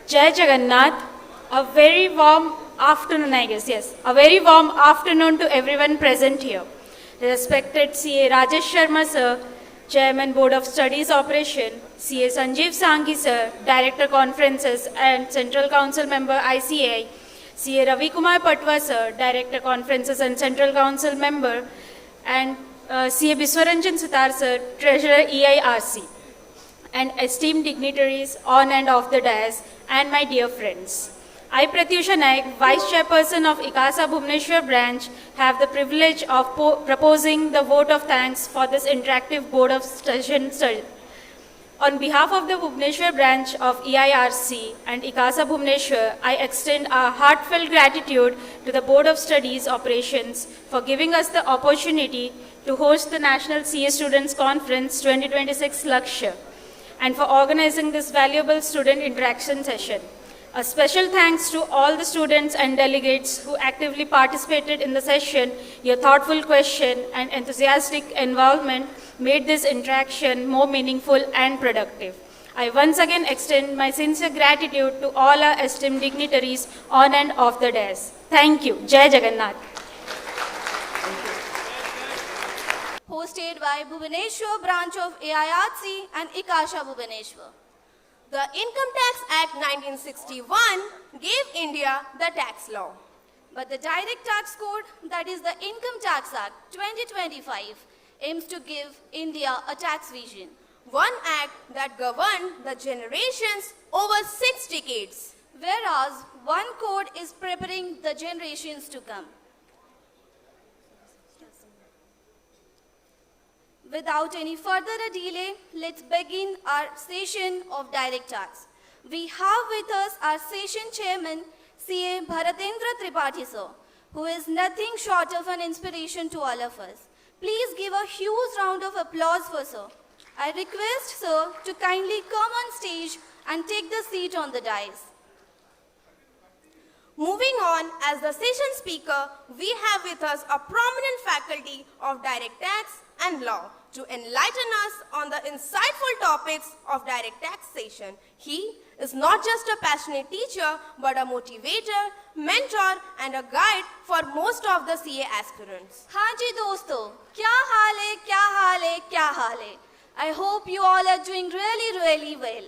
Jai Jagannath, a very warm afternoon, I guess, yes. A very warm afternoon to everyone present here. Respected CA Rajesh Sharma sir, Chairman Board of Studies Operation, CA Sanjeev Sanghi sir, Director Conferences and Central Council Member ICAI, CA Ravi Kumar Patwa sir, Director Conferences and Central Council Member, and CA Biswaranjan Sitar sir, Treasurer EIRC, and esteemed dignitaries on and off the dais, and my dear friends. I, Pratyusha Naik, Vice Chairperson of ICASA Bhubaneswar branch, have the privilege of proposing the vote of thanks for this interactive board of session study. On behalf of the Bhubaneswar branch of EIRC and ICASA Bhubaneswar, I extend our heartfelt gratitude to the Board of Studies Operations for giving us the opportunity to host the National CA Students Conference 2026 Lakshya, and for organizing this valuable student interaction session. A special thanks to all the students and delegates who actively participated in the session. Your thoughtful question and enthusiastic involvement made this interaction more meaningful and productive. I once again extend my sincere gratitude to all our esteemed dignitaries on and off the dais. Thank you. Jai Jagannath. Hosted by Bhubaneswar branch of AIRC and ICASA Bhubaneswar. The Income Tax Act 1961 gave India the tax law. But the Direct Tax Code, that is the Income Tax Act 2025, aims to give India a tax vision. One act that governed the generations over 6 decades. Whereas one code is preparing the generations to come. Without any further delay, let's begin our session of direct tax. We have with us our session chairman, CA Bharatendra Tripathi sir, who is nothing short of an inspiration to all of us. Please give a huge round of applause for sir. I request sir to kindly come on stage and take the seat on the dais. Moving on, as the session speaker, we have with us a prominent faculty of direct tax and law to enlighten us on the insightful topics of direct taxation. He is not just a passionate teacher, but a motivator, mentor, and a guide for most of the CA aspirants. हाँ जी दोस्तों, क्या हाल है, क्या हाल है, क्या हाल है? I hope you all are doing really well.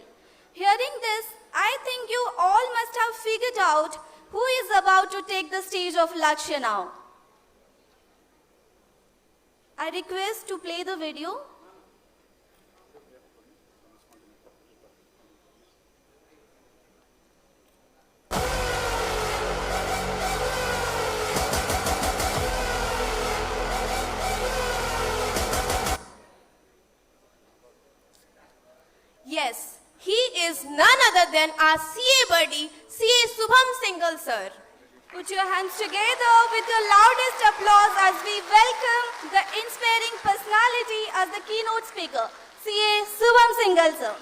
Hearing this, I think you all must have figured out who is about to take the stage of Lakshya now. I request to play the video. Yes, he is none other than our CA buddy, CA Subham Singhal sir. Put your hands together with your loudest applause as we welcome the inspiring personality as the keynote speaker, CA Subham Singhal sir.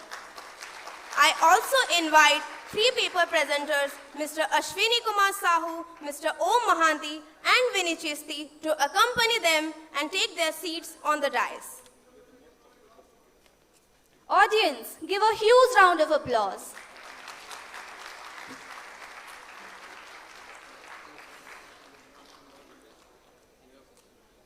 I also invite 3 paper presenters, Mr. Ashwini Kumar Sahu, Mr. Om Mahanti and Vinny Chisti to accompany them and take their seats on the dais. Audience, give a huge round of applause.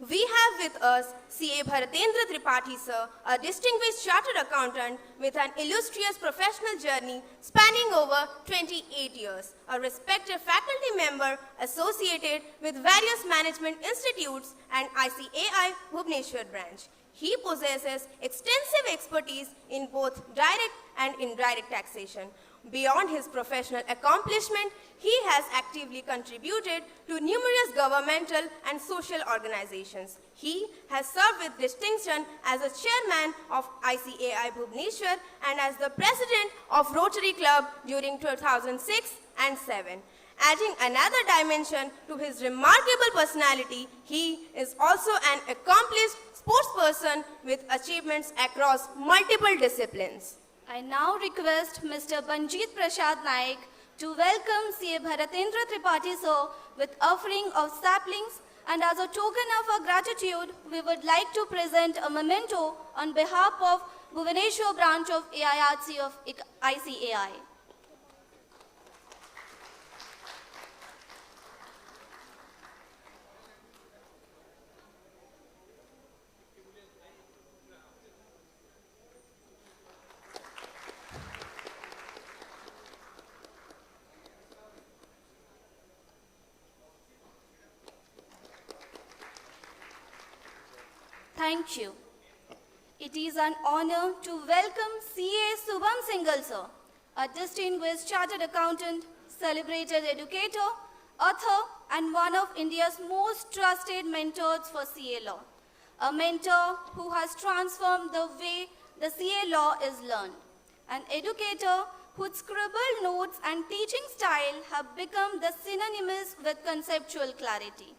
We have with us CA Bharatendra Tripathi sir, a distinguished chartered accountant with an illustrious professional journey spanning over 28 years, a respected faculty member associated with various management institutes and ICAI Bhubaneswar branch. He possesses extensive expertise in both direct and indirect taxation. Beyond his professional accomplishment, he has actively contributed to numerous governmental and social organizations. He has served with distinction as a chairman of ICAI Bhubaneswar and as the president of Rotary Club during 2006 and 7. Adding another dimension to his remarkable personality, he is also an accomplished sportsperson with achievements across multiple disciplines. I now request Mr. Banjit Prasad Naik to welcome CA Bharatendra Tripathi sir with offering of saplings, and as a token of our gratitude, we would like to present a memento on behalf of Bhubaneswar branch of AIRC of ICAI. Thank you. It is an honor to welcome CA Subham Singhal sir, a distinguished chartered accountant, celebrated educator, author, and one of India's most trusted mentors for CA law. A mentor who has transformed the way the CA law is learned. An educator whose scribbled notes and teaching style have become the synonymous with conceptual clarity.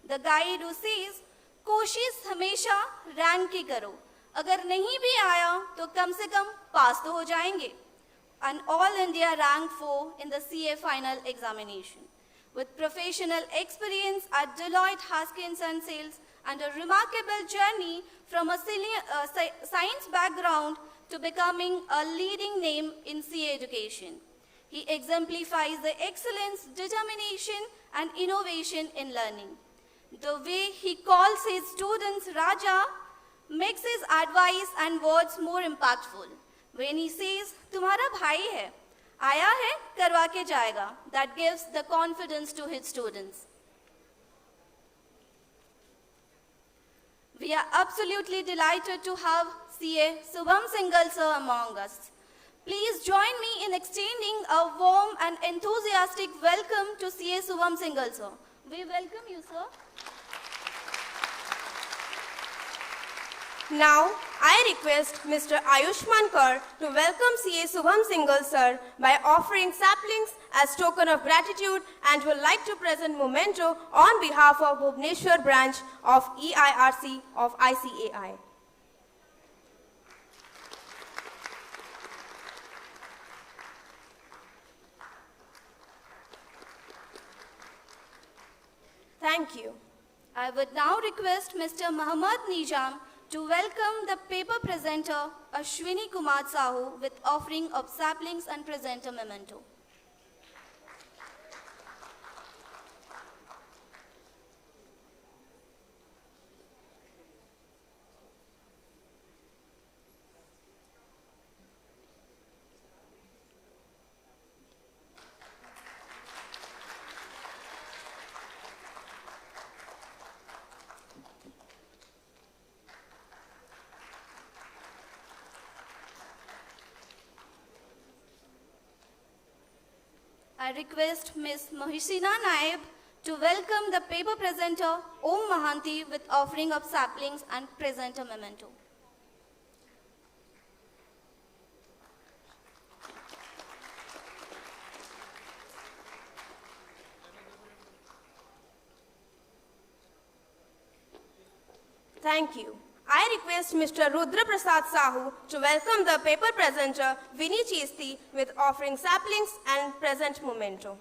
The guide who says, कोशिश हमेशा rank की करो, अगर नहीं भी आया तो कम से कम पास तो हो जाएंगे. An All India rank 4 in the CA final examination. With professional experience at Deloitte Haskins and Sales and a remarkable journey from a science background to becoming a leading name in CA education. He exemplifies the excellence, determination, and innovation in learning. The way he calls his students Raja makes his advice and words more impactful. When he says, तुम्हारा भाई है, आया है, करवा के जाएगा, that gives the confidence to his students. We are absolutely delighted to have CA Subham Singhal sir among us. Please join me in extending a warm and enthusiastic welcome to CA Subham Singhal sir. We welcome you, sir. Now, I request Mr. Ayushman Kaur to welcome CA Subham Singhal sir by offering saplings as token of gratitude and would like to present memento on behalf of Bhubaneswar branch of EIRC of ICAI. Thank you. I would now request Mr. Muhammad Nizam to welcome the paper presenter Ashwini Kumar Sahu with offering of saplings and presenter memento. I request Ms. Mohsina Naib to welcome the paper presenter Om Mahanti with offering of saplings and presenter memento. Thank you. I request Mr. Rudra Prasad Sahu to welcome the paper presenter Vinny Chesti with offering saplings and present memento.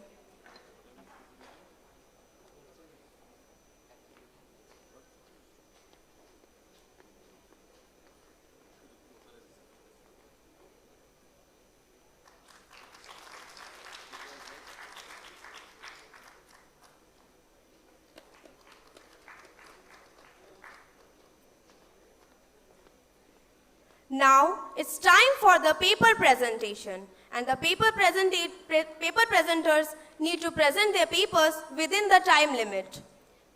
Now, it's time for the paper presentation, and the paper presenters need to present their papers within the time limit.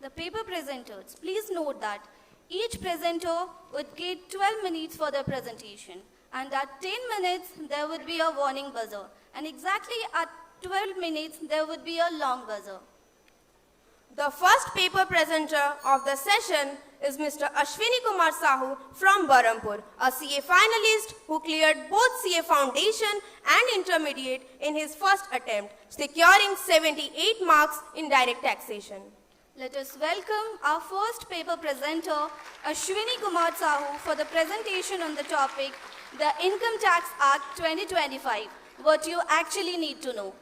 The paper presenters, please note that each presenter would get 12 minutes for their presentation, and at 10 minutes there would be a warning buzzer, and exactly at 12 minutes there would be a long buzzer. The first paper presenter of the session is Mr. Ashwini Kumar Sahu from Berhampur, a CA finalist who cleared both CA Foundation and Intermediate in his first attempt, securing 78 marks in direct taxation. Let us welcome our first paper presenter, Ashwini Kumar Sahu, for the presentation on the topic, the Income Tax Act 2025, what you actually need to know.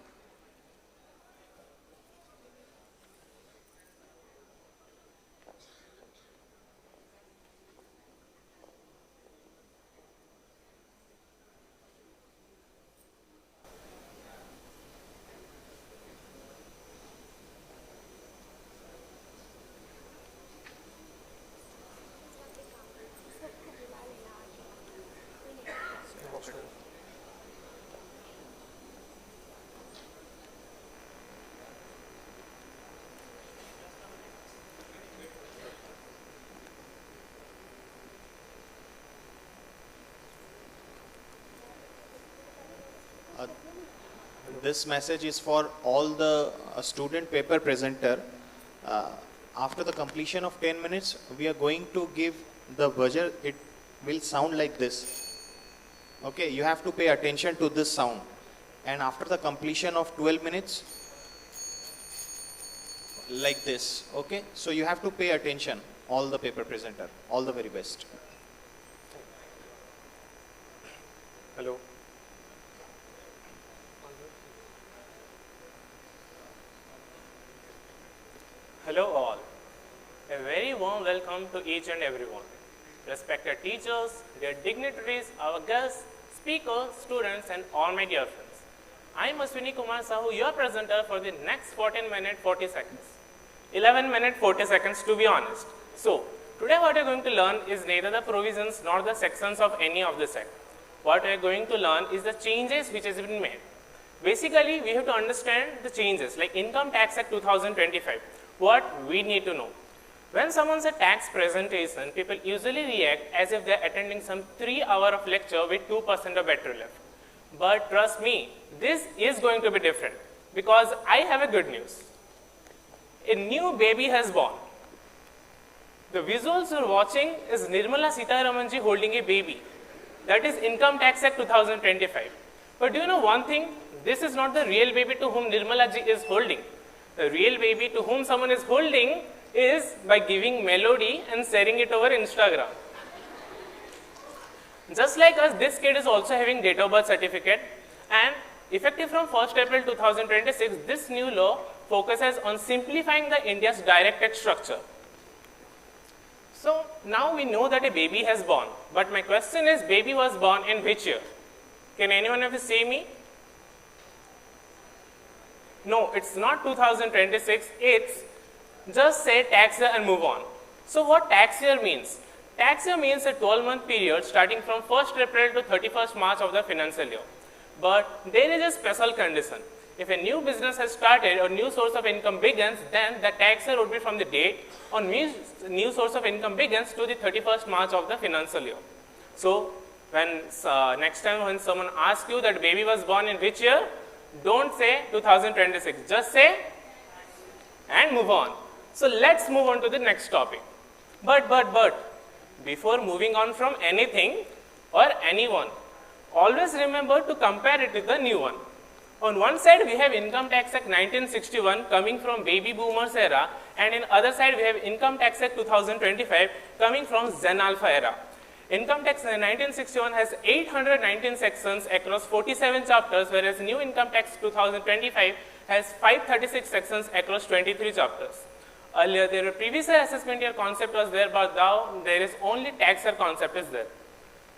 This message is for all the student paper presenter. After the completion of 10 minutes, we are going to give the buzzer. It will sound like this. Okay, you have to pay attention to this sound. And after the completion of 12 minutes, like this. Okay, so you have to pay attention, all the paper presenter. All the very best. Hello. Hello all. A very warm welcome to each and everyone. Respected teachers, dear dignitaries, our guests, speakers, students and all my dear friends. I am Ashwini Kumar Sahu, your presenter for the next 14 minutes 40 seconds. 11 minutes 40 seconds to be honest. So, today what we are going to learn is neither the provisions nor the sections of any of the sect. What we are going to learn is the changes which has been made. Basically, we have to understand the changes like Income Tax Act 2025. What we need to know. When someone says tax presentation, people usually react as if they are attending some 3 hours of lecture with 2% of battery left. But trust me, this is going to be different because I have a good news. A new baby has born. The visuals you're watching is Nirmala Sitharamanji holding a baby. That is Income Tax Act 2025. But do you know one thing? This is not the real baby to whom Nirmala ji is holding. The real baby to whom someone is holding is by giving melody and sharing it over Instagram. Just like us, this kid is also having date of birth certificate, and effective from 1st April 2026, this new law focuses on simplifying the India's direct tax structure. So now we know that a baby has born, but my question is, baby was born in which year? Can anyone of you say me? No, it's not 2026, it's just say tax year and move on. So what tax year means? Tax year means a 12-month period starting from 1st April to 31st March of the financial year. But there is a special condition. If a new business has started or new source of income begins, then the tax year would be from the date on new source of income begins to the 31st March of the financial year. So when next time when someone asks you that baby was born in which year, don't say 2026, just say and move on. So let's move on to the next topic. But, before moving on from anything or anyone, always remember to compare it with the new one. On one side, we have Income Tax Act 1961 coming from baby boomers era, and in other side, we have Income Tax Act 2025 coming from Gen Alpha era. Income Tax 1961 has 819 sections across 47 chapters, whereas New Income Tax 2025 has 536 sections across 23 chapters. Earlier, there were previous year assessment year concept was there, but now there is only tax year concept is there.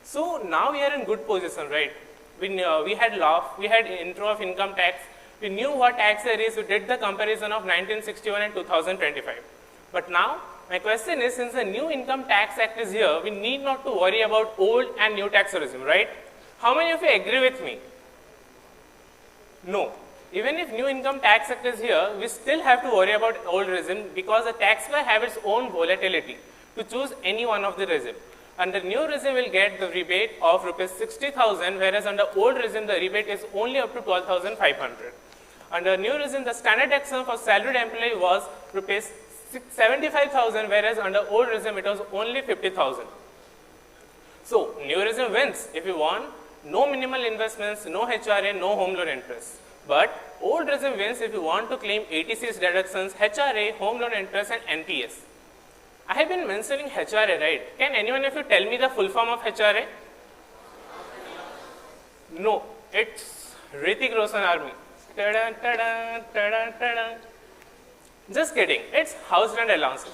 So now we are in good position, right? We had law, we had intro of income tax, we knew what tax year is, we did the comparison of 1961 and 2025. But now, my question is, since the new Income Tax Act is here, we need not to worry about old and new tax regime, right? How many of you agree with me? No. Even if new Income Tax Act is here, we still have to worry about old regime because the taxpayer have its own volatility to choose any one of the regime. Under new regime will get the rebate of rupees 60,000, whereas under old regime the rebate is only up to 12,500. Under new regime, the standard taxation for salaried employee was rupees 75,000, whereas under old regime it was only 50,000. So new regime wins if you want no minimal investments, no HRA, no home loan interest. But old regime wins if you want to claim 86 deductions, HRA, home loan interest and NPS. I have been mentioning HRA, right? Can anyone of you tell me the full form of HRA? No, it's Hrithik Roshan Army. Ta-da, ta-da, ta-da, ta-da. Just kidding, it's house rent allowances.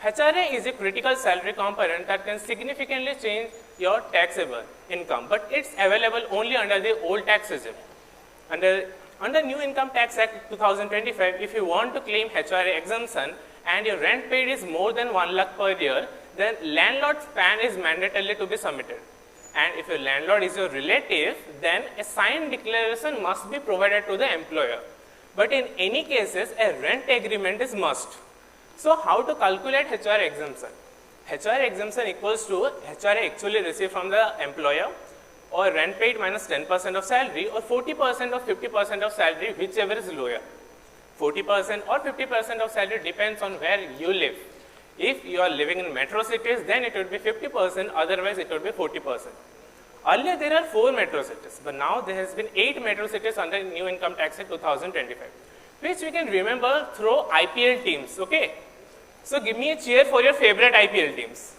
HRA is a critical salary component that can significantly change your taxable income, but it's available only under the old tax regime. Under New Income Tax Act 2025, if you want to claim HRA exemption and your rent paid is more than 1 lakh per year, then landlord's PAN is mandatorily to be submitted. And if your landlord is your relative, then a signed declaration must be provided to the employer. But in any cases, a rent agreement is must. So how to calculate HRA exemption? HRA exemption equals to HRA actually received from the employer or rent paid minus 10% of salary, or 40% or 50% of salary, whichever is lower. 40% or 50% of salary depends on where you live. If you are living in metro cities, then it would be 50%, otherwise it would be 40%. Earlier there are 4 metro cities, but now there has been 8 metro cities under new income tax in 2025, which we can remember through IPL teams, okay? So give me a cheer for your favorite IPL teams.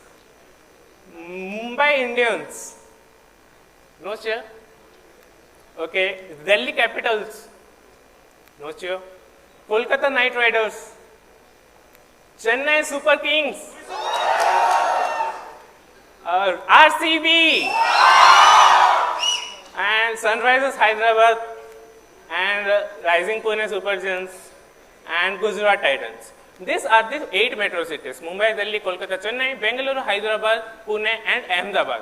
Mumbai Indians. No cheer? Okay. Delhi Capitals. No cheer. Kolkata Knight Riders. Chennai Super Kings. RCB. And Sunrisers Hyderabad. And Rising Pune Super Giants. And Gujarat Titans. These are the 8 metro cities: Mumbai, Delhi, Kolkata, Chennai, Bengaluru, Hyderabad, Pune, and Ahmedabad.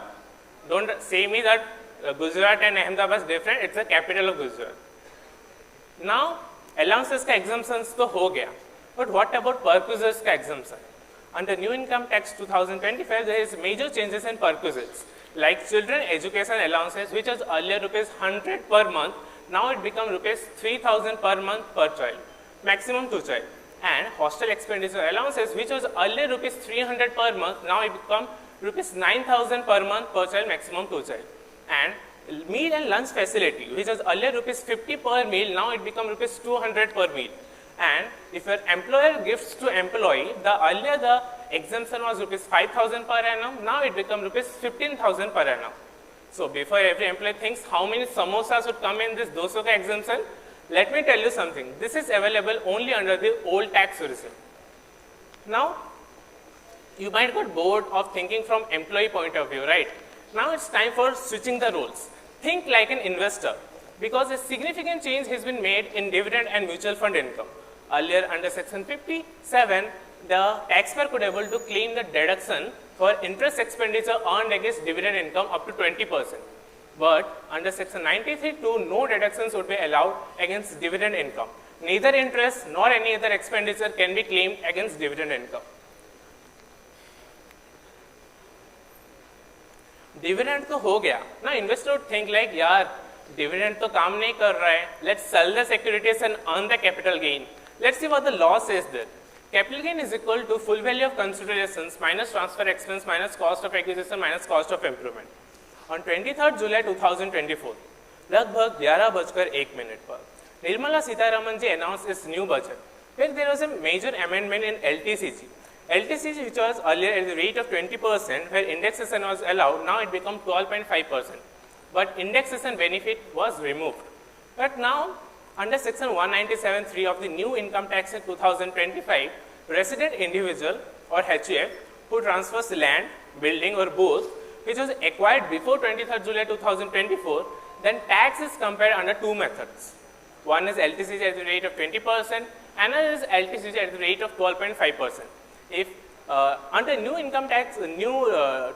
Don't say me that Gujarat and Ahmedabad is different. It's the capital of Gujarat. Now, allowances का exemptions तो हो गया, but what about perquisites का exemption? Under new income tax 2025, there is major changes in perquisites, like children education allowances, which was earlier rupees 100 per month. Now it become rupees 3,000 per month per child, maximum 2 child. And hostel expenditure allowances, which was earlier rupees 300 per month, now it become rupees 9,000 per month per child, maximum 2 child. And meal and lunch facility, which was earlier rupees 50 per meal, now it become rupees 200 per meal. And if your employer gifts to employee, earlier the exemption was rupees 5,000 per annum, now it become rupees 15,000 per annum. So before every employee thinks how many samosas would come in this 200 ka exemption, let me tell you something. This is available only under the old tax regime. Now, you might get bored of thinking from employee point of view, right? Now it's time for switching the roles. Think like an investor, because a significant change has been made in dividend and mutual fund income. Earlier, under section 57, the taxpayer could able to claim the deduction for interest expenditure earned against dividend income up to 20%. But under section 93(2), no deductions would be allowed against dividend income. Neither interest nor any other expenditure can be claimed against dividend income. Dividend तो हो गया ना, investor would think like यार dividend तो काम नहीं कर रहा है, let's sell the securities and earn the capital gain. Let's see what the law says there. Capital gain is equal to full value of considerations minus transfer expense minus cost of acquisition minus cost of improvement. On 23rd July 2024, लगभग 11:01 पर, Nirmala Sitharaman ji announced its new budget, where there was a major amendment in LTCG. LTCG, which was earlier at the rate of 20%, where indexation was allowed, now it became 12.5%. But indexation benefit was removed. But now, under section 197(3) of the new income tax Act 2025, resident individual or HUF who transfers land, building or both, which was acquired before 23rd July 2024, then tax is compared under 2 methods. One is LTCG at the rate of 20%, another is LTCG at the rate of 12.5%. If under new income tax,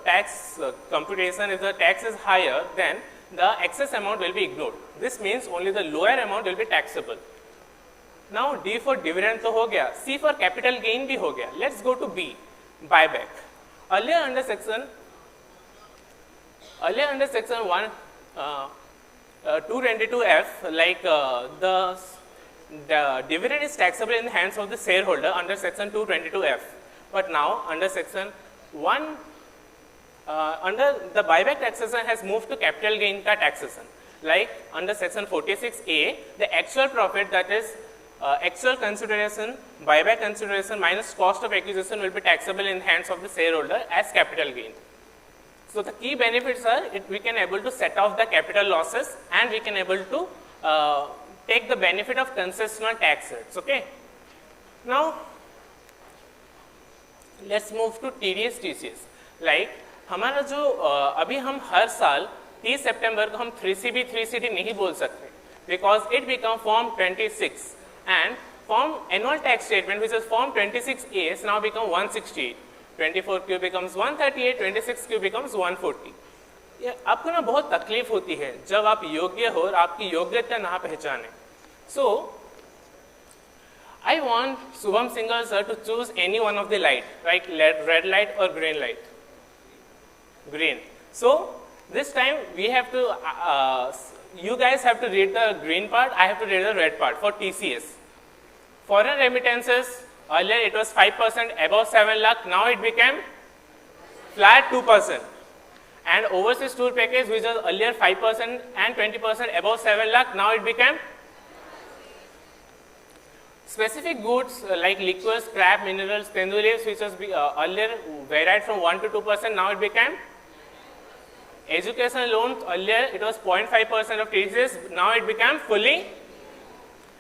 tax computation, if the tax is higher, then the excess amount will be ignored. This means only the lower amount will be taxable. Now D for dividend तो हो गया, C for capital gain भी हो गया. Let's go to B, buyback. Earlier under section 222F, like the dividend is taxable in the hands of the shareholder under section 222F. But now under section 1, under the buyback taxation has moved to capital gain ka taxation. Like under section 46A, the actual profit, that is actual consideration, buyback consideration minus cost of acquisition will be taxable in the hands of the shareholder as capital gain. So the key benefits are we can able to set off the capital losses and we can able to take the benefit of concessional tax rates. Okay. Now let's move to TDS TCS. Like हमारा जो अभी हम हर साल 30 सितंबर को हम 3CB 3CD नहीं बोल सकते, because it become form 26 and form annual tax statement, which is form 26A, is now become 168. 24Q becomes 138, 26Q becomes 140. ये आपको ना बहुत तकलीफ होती है जब आप योग्य हो और आपकी योग्यता ना पहचाने. So I want Subham Singhal sir to choose any one of the light, like red light or green light. Green. So This time we have to, you guys have to read the green part, I have to read the red part for TCS. Foreign remittances, earlier it was 5% above 7 lakh, now it became flat 2%. And overseas tour package, which was earlier 5% and 20% above 7 lakh, now it became specific goods like liquors, scrap, minerals, tendu leaves, which was earlier varied from 1 to 2%, now it became education loans, earlier it was 0.5% of TCS, now it became fully,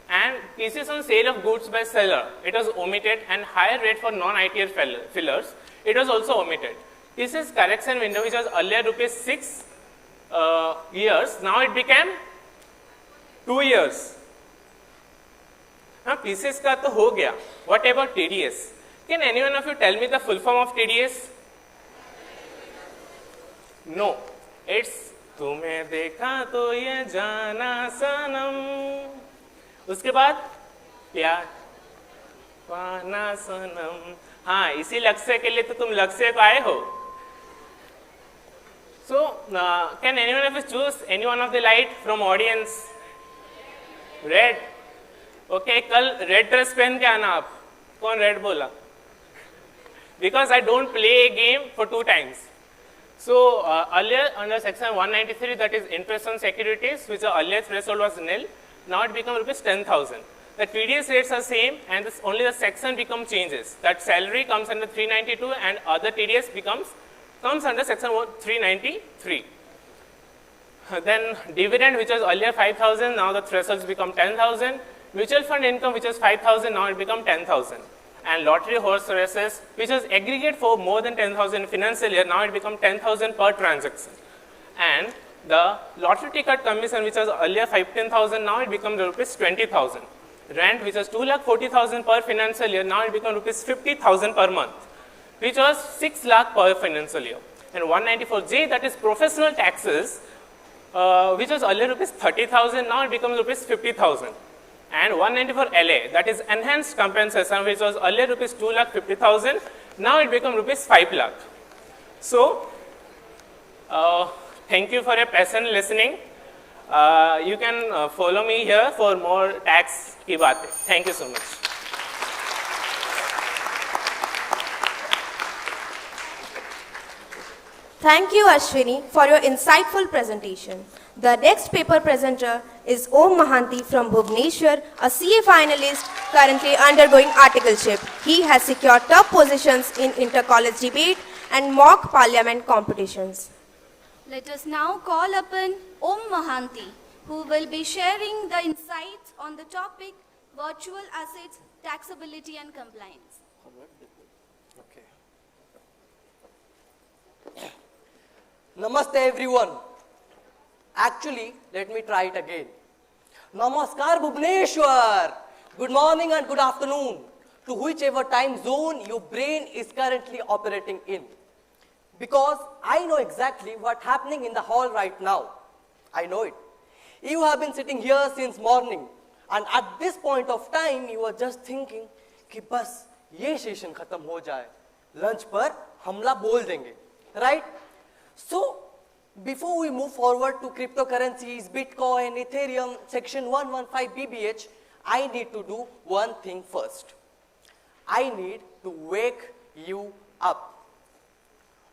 and TCS on sale of goods by seller, it was omitted, and higher rate for non-ITR fillers, it was also omitted. TCS correction window, which was earlier rupees 6 years, now it became 2 years. Now TCS का तो हो गया. What about TDS? Can anyone of you tell me the full form of TDS? No. It's तुम्हें देखा तो ये जाना सनम. उसके बाद प्यार पाना सनम. हाँ, इसी लक्ष्य के लिए तो तुम लक्ष्य को आए हो. So, can anyone of us choose any one of the light from audience? Red. Okay, कल red dress पहन के आना आप. कौन red बोला? Because I don't play a game for 2 times. So, earlier under section 193, that is interest on securities, which the earlier threshold was nil, now it becomes rupees 10,000. The TDS rates are same, and only the section becomes changes. That salary comes under 392 and other TDS comes under section 393. Then dividend, which was earlier 5,000, now the thresholds become 10,000. Mutual fund income, which was 5,000, now it become 10,000. And lottery horse races, which was aggregate for more than 10,000 financial year, now it become 10,000 per transaction. And the lottery ticket commission, which was earlier 15,000, now it becomes rupees 20,000. Rent, which was 2,40,000 per financial year, now it becomes rupees 50,000 per month, which was 6 lakh per financial year. And 194J, that is professional taxes, which was earlier rupees 30,000, now it becomes rupees 50,000. And 194LA, that is enhanced compensation, which was earlier rupees 2,50,000, now it becomes rupees 5 lakh. So, thank you for your patient listening. You can follow me here for more tax ki baatein. Thank you so much. Thank you, Ashwini, for your insightful presentation. The next paper presenter is Om Mahanti from Bhubaneswar, a CA finalist currently undergoing articleship. He has secured top positions in inter-college debate and mock parliament competitions. Let us now call upon Om Mahanti, who will be sharing the insights on the topic virtual assets, taxability and compliance. Namaste everyone. Actually, let me try it again. Namaskar Bhubaneswar. Good morning and good afternoon to whichever time zone your brain is currently operating in. Because I know exactly what's happening in the hall right now. I know it. You have been sitting here since morning, and at this point of time you are just thinking कि बस ये session खत्म हो जाए, lunch पर हमला बोल देंगे, right? So, before we move forward to cryptocurrencies, Bitcoin, Ethereum, section 115 BBH, I need to do one thing first. I need to wake you up.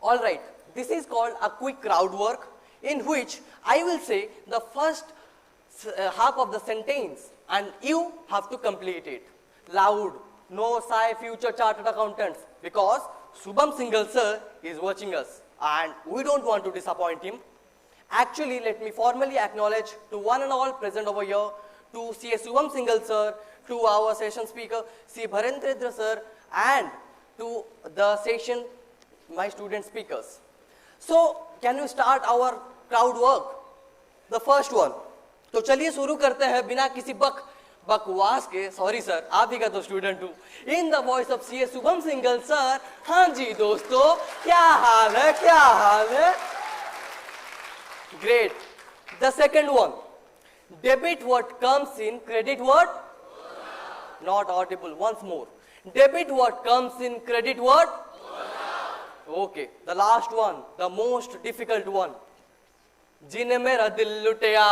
Alright, this is called a quick crowd work in which I will say the first half of the sentence and you have to complete it. Loud, no sigh future chartered accountants, because Subham Singhal sir is watching us and we don't want to disappoint him. Actually, let me formally acknowledge to one and all present over here, to C.A. Subham Singhal sir, to our session speaker, C. Bharendra sir, and to the session, my student speakers. So, can we start our crowd work? The first one. तो चलिए शुरू करते हैं बिना किसी बकवास के. Sorry sir, आप ही का तो स्टूडेंट हूँ. In the voice of C A Shubham Singhal sir. हाँ जी दोस्तों, क्या हाल है, क्या हाल है? Great. The second one. Debit what comes in, credit what? Not audible. Once more. Debit what comes in, credit what? Okay. The last one, the most difficult one. जिन्हें मेरा दिल लुटिया,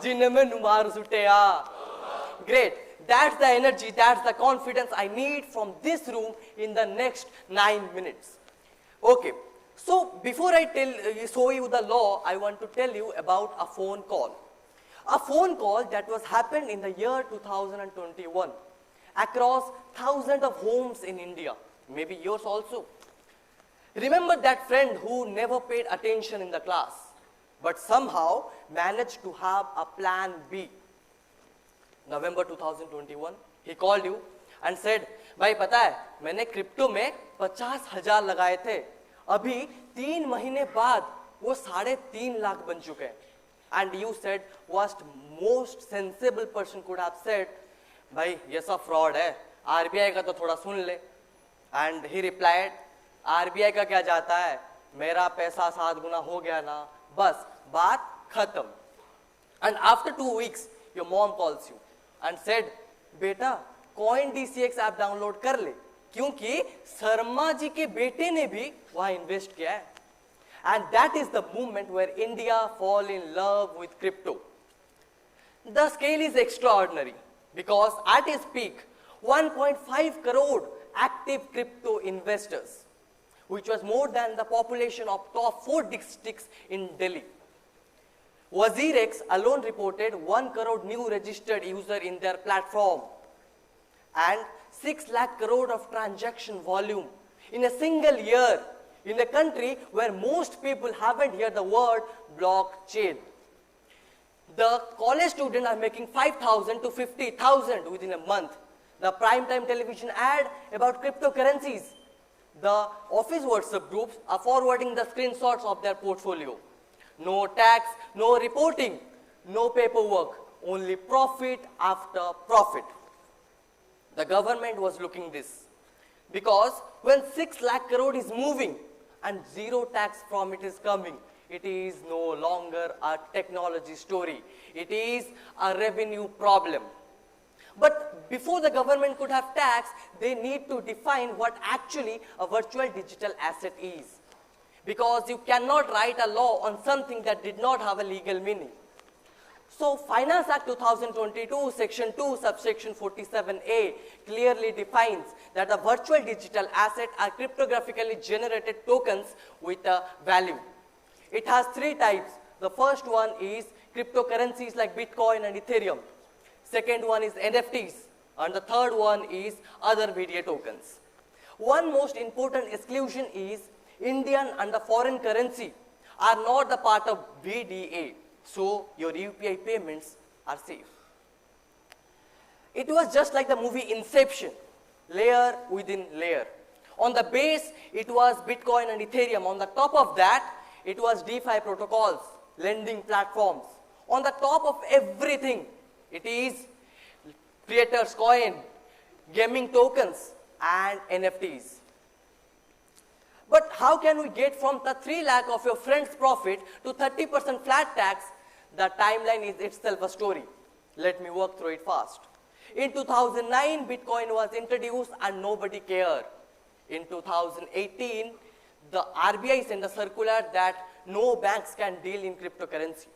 जिन्हें मैं नुमार सुटिया. Great. That's the energy, that's the confidence I need from this room in the next 9 minutes. Okay. So before I show you the law, I want to tell you about a phone call. A phone call that was happened in the year 2021 across thousands of homes in India, maybe yours also. Remember that friend who never paid attention in the class, but somehow managed to have a plan B. November 2021, he called you and said, भाई पता है मैंने crypto में 50,000 लगाए थे, अभी 3 महीने बाद वो 3.5 लाख बन चुके हैं. And you said, what most sensible person could have said, भाई ये सब fraud है, RBI का तो थोड़ा सुन ले. And he replied, RBI का क्या जाता है, मेरा पैसा 7 गुना हो गया ना, बस बात खत्म. And after 2 weeks, your mom calls you and said, बेटा CoinDCX ऐप डाउनलोड कर ले, क्योंकि शर्मा जी के बेटे ने भी वहाँ इन्वेस्ट किया है. And that is the moment where India fall in love with crypto. The scale is extraordinary because at its peak, 1.5 crore active crypto investors, which was more than the population of top 4 districts in Delhi. WazirX alone reported 1 crore new registered user in their platform and 6 lakh crore of transaction volume in a single year in a country where most people haven't heard the word blockchain. The college students are making 5,000 to 50,000 within a month. The primetime television ad about cryptocurrencies. The office WhatsApp groups are forwarding the screenshots of their portfolio. No tax, no reporting, no paperwork, only profit after profit. The government was looking this because when 6 lakh crore is moving and zero tax from it is coming, it is no longer a technology story. It is a revenue problem. But before the government could have tax, they need to define what actually a virtual digital asset is. Because you cannot write a law on something that did not have a legal meaning. So Finance Act 2022, Section 2, subsection 47A clearly defines that a virtual digital asset are cryptographically generated tokens with a value. It has 3 types. The first one is cryptocurrencies like Bitcoin and Ethereum. Second one is NFTs. And the third one is other media tokens. One most important exclusion is Indian and the foreign currency are not the part of VDA. So your UPI payments are safe. It was just like the movie Inception, layer within layer. On the base, it was Bitcoin and Ethereum. On the top of that, it was DeFi protocols, lending platforms. On the top of everything, it is creators coin, gaming tokens, and NFTs. But how can we get from the 3 lakh of your friend's profit to 30% flat tax? The timeline is itself a story. Let me walk through it fast. In 2009, Bitcoin was introduced and nobody cared. In 2018, the RBI sent a circular that no banks can deal in cryptocurrency.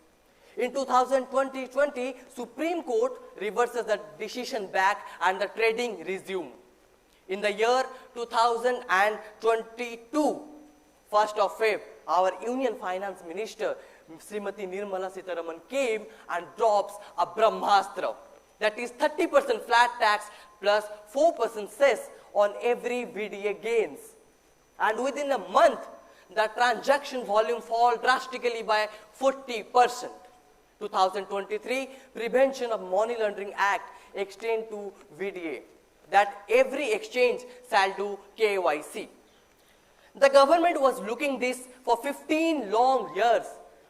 In 2020, Supreme Court reverses the decision back and the trading resumed. In the year 2022, 1st of Feb, our Union Finance Minister, Srimati Nirmala Sitharaman, came and drops a Brahmastra. That is 30% flat tax plus 4% cess on every VDA gains. And within a month, the transaction volume fall drastically by 40%. 2023, Prevention of Money Laundering Act extend to VDA, that every exchange shall do KYC. The government was looking this for 15 long years,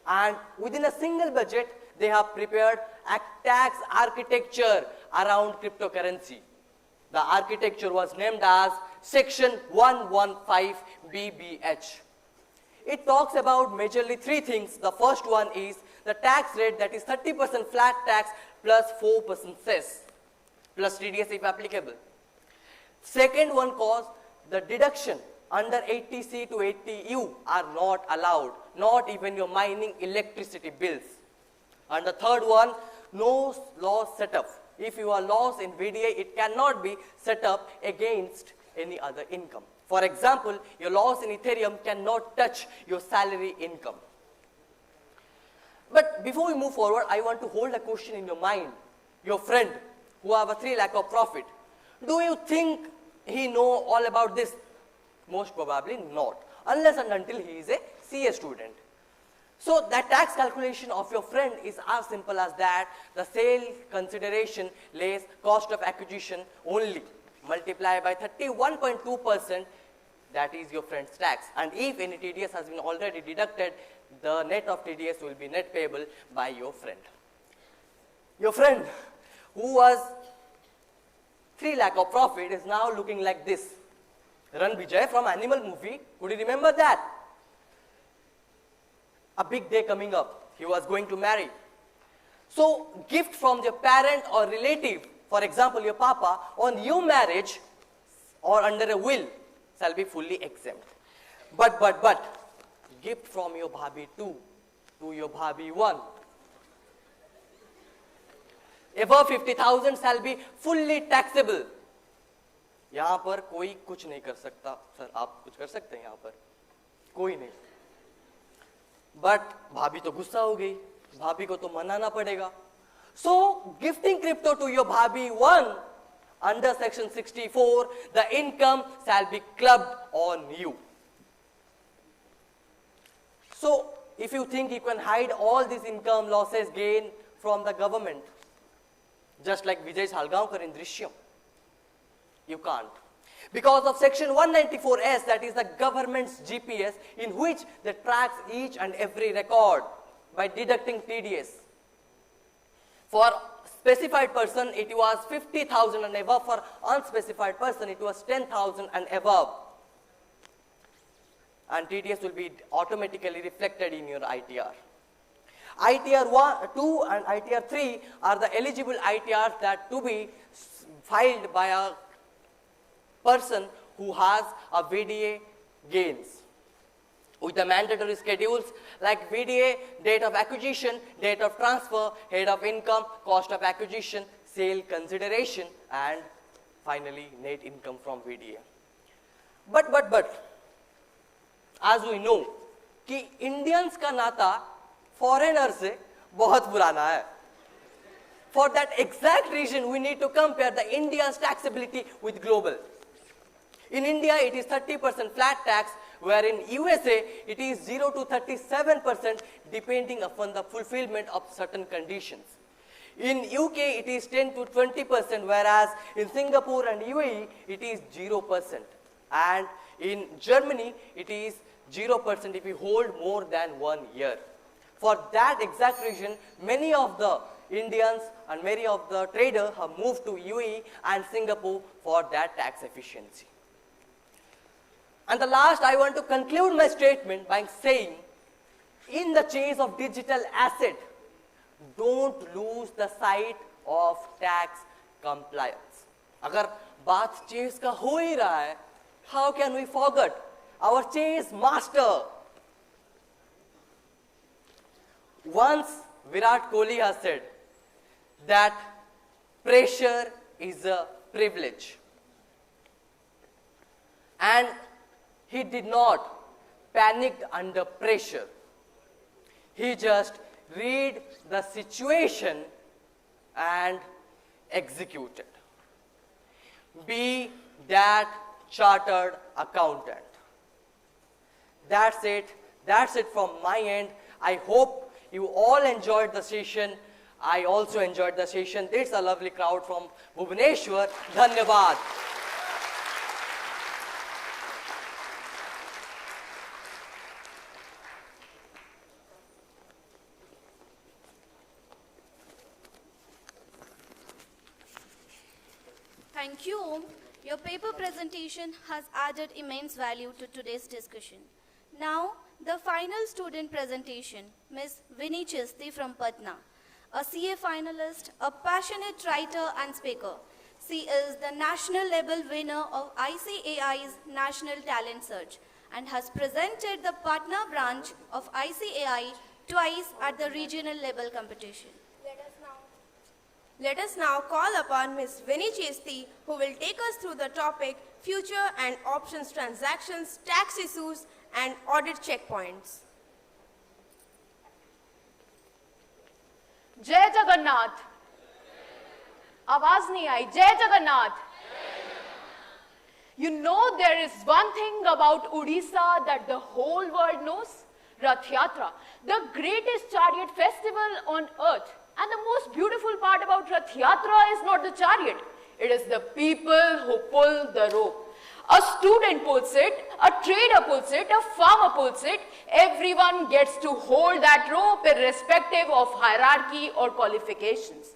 and within a single budget, they have prepared a tax architecture around cryptocurrency. The architecture was named as Section 115 BBH. It talks about majorly 3 things. The first one is the tax rate, that is 30% flat tax plus 4% cess, plus TDS if applicable. Second one calls the deduction under 80C to 80U are not allowed, not even your mining electricity bills. And the third one, no loss setup. If you are lost in VDA, it cannot be set up against any other income. For example, your loss in Ethereum cannot touch your salary income. But before we move forward, I want to hold a question in your mind. Your friend who have a 3 lakh of profit, do you think he know all about this? Most probably not, unless and until he is a CA student. So that tax calculation of your friend is as simple as that. The sale consideration lays cost of acquisition only, multiply by 31.2%, that is your friend's tax. And if any TDS has been already deducted, the net of TDS will be net payable by your friend. Your friend who was 3 lakh of profit is now looking like this. Ran Vijay from Animal movie, could you remember that? A big day coming up, he was going to marry. So gift from your parent or relative, for example your papa, on your marriage or under a will shall be fully exempt. But, gift from your bhabhi 2 to your bhabhi 1, above 50,000 shall be fully taxable. यहाँ पर कोई कुछ नहीं कर सकता. Sir आप कुछ कर सकते हैं यहाँ पर? कोई नहीं. बट भाभी तो गुस्सा हो गई, भाभी को तो मनाना पड़ेगा. So gifting crypto to your bhabhi 1 under section 64, the income shall be clubbed on you. So if you think you can hide all these income losses gain from the government, just like Vijay Salgaonkar in Drishyam, you can't. Because of section 194S, that is the government's GPS, in which they tracks each and every record by deducting TDS. For specified person, it was 50,000 and above. For unspecified person, it was 10,000 and above. And TDS will be automatically reflected in your ITR. ITR 2 and ITR 3 are the eligible ITRs that to be filed by a person who has a VDA gains with the mandatory schedules like VDA, date of acquisition, date of transfer, head of income, cost of acquisition, sale consideration, and finally net income from VDA. But as we know कि Indians का नाता foreigner से बहुत पुराना है. For that exact reason, we need to compare the India's taxability with global. In India, it is 30% flat tax, where in USA, it is 0 to 37% depending upon the fulfillment of certain conditions. In UK, it is 10 to 20%, whereas in Singapore and UAE, it is 0%. And in Germany, it is 0% if you hold more than 1 year. For that exact reason, many of the Indians and many of the traders have moved to UAE and Singapore for that tax efficiency. And the last, I want to conclude my statement by saying, in the chase of digital asset, don't lose the sight of tax compliance. अगर बात chase का हो ही रहा है, how can we forget our chase master? Once Virat Kohli has said that pressure is a privilege. And he did not panic under pressure. He just read the situation and executed. Be that chartered accountant. That's it. That's it from my end. I hope you all enjoyed the session. I also enjoyed the session. It's a lovely crowd from Bhubaneswar. Dhanyabad. Thank you, Om. Your paper presentation has added immense value to today's discussion. Now, the final student presentation, Ms. Vinny Chisti from Patna, a CA finalist, a passionate writer and speaker. She is the national level winner of ICAI's National Talent Search and has presented the Patna branch of ICAI twice at the regional level competition. Let us now call upon Ms. Vinny Chesti, who will take us through the topic Future and Options Transactions, Tax Issues and Audit Checkpoints. जय जगन्नाथ आवाज नहीं आई जय Jagannath You know there is one thing about Odisha that the whole world knows? Rath Yatra, the greatest chariot festival on earth. And the most beautiful part about Rath Yatra is not the chariot. It is the people who pull the rope. A student pulls it, a trader pulls it, a farmer pulls it. Everyone gets to hold that rope irrespective of hierarchy or qualifications.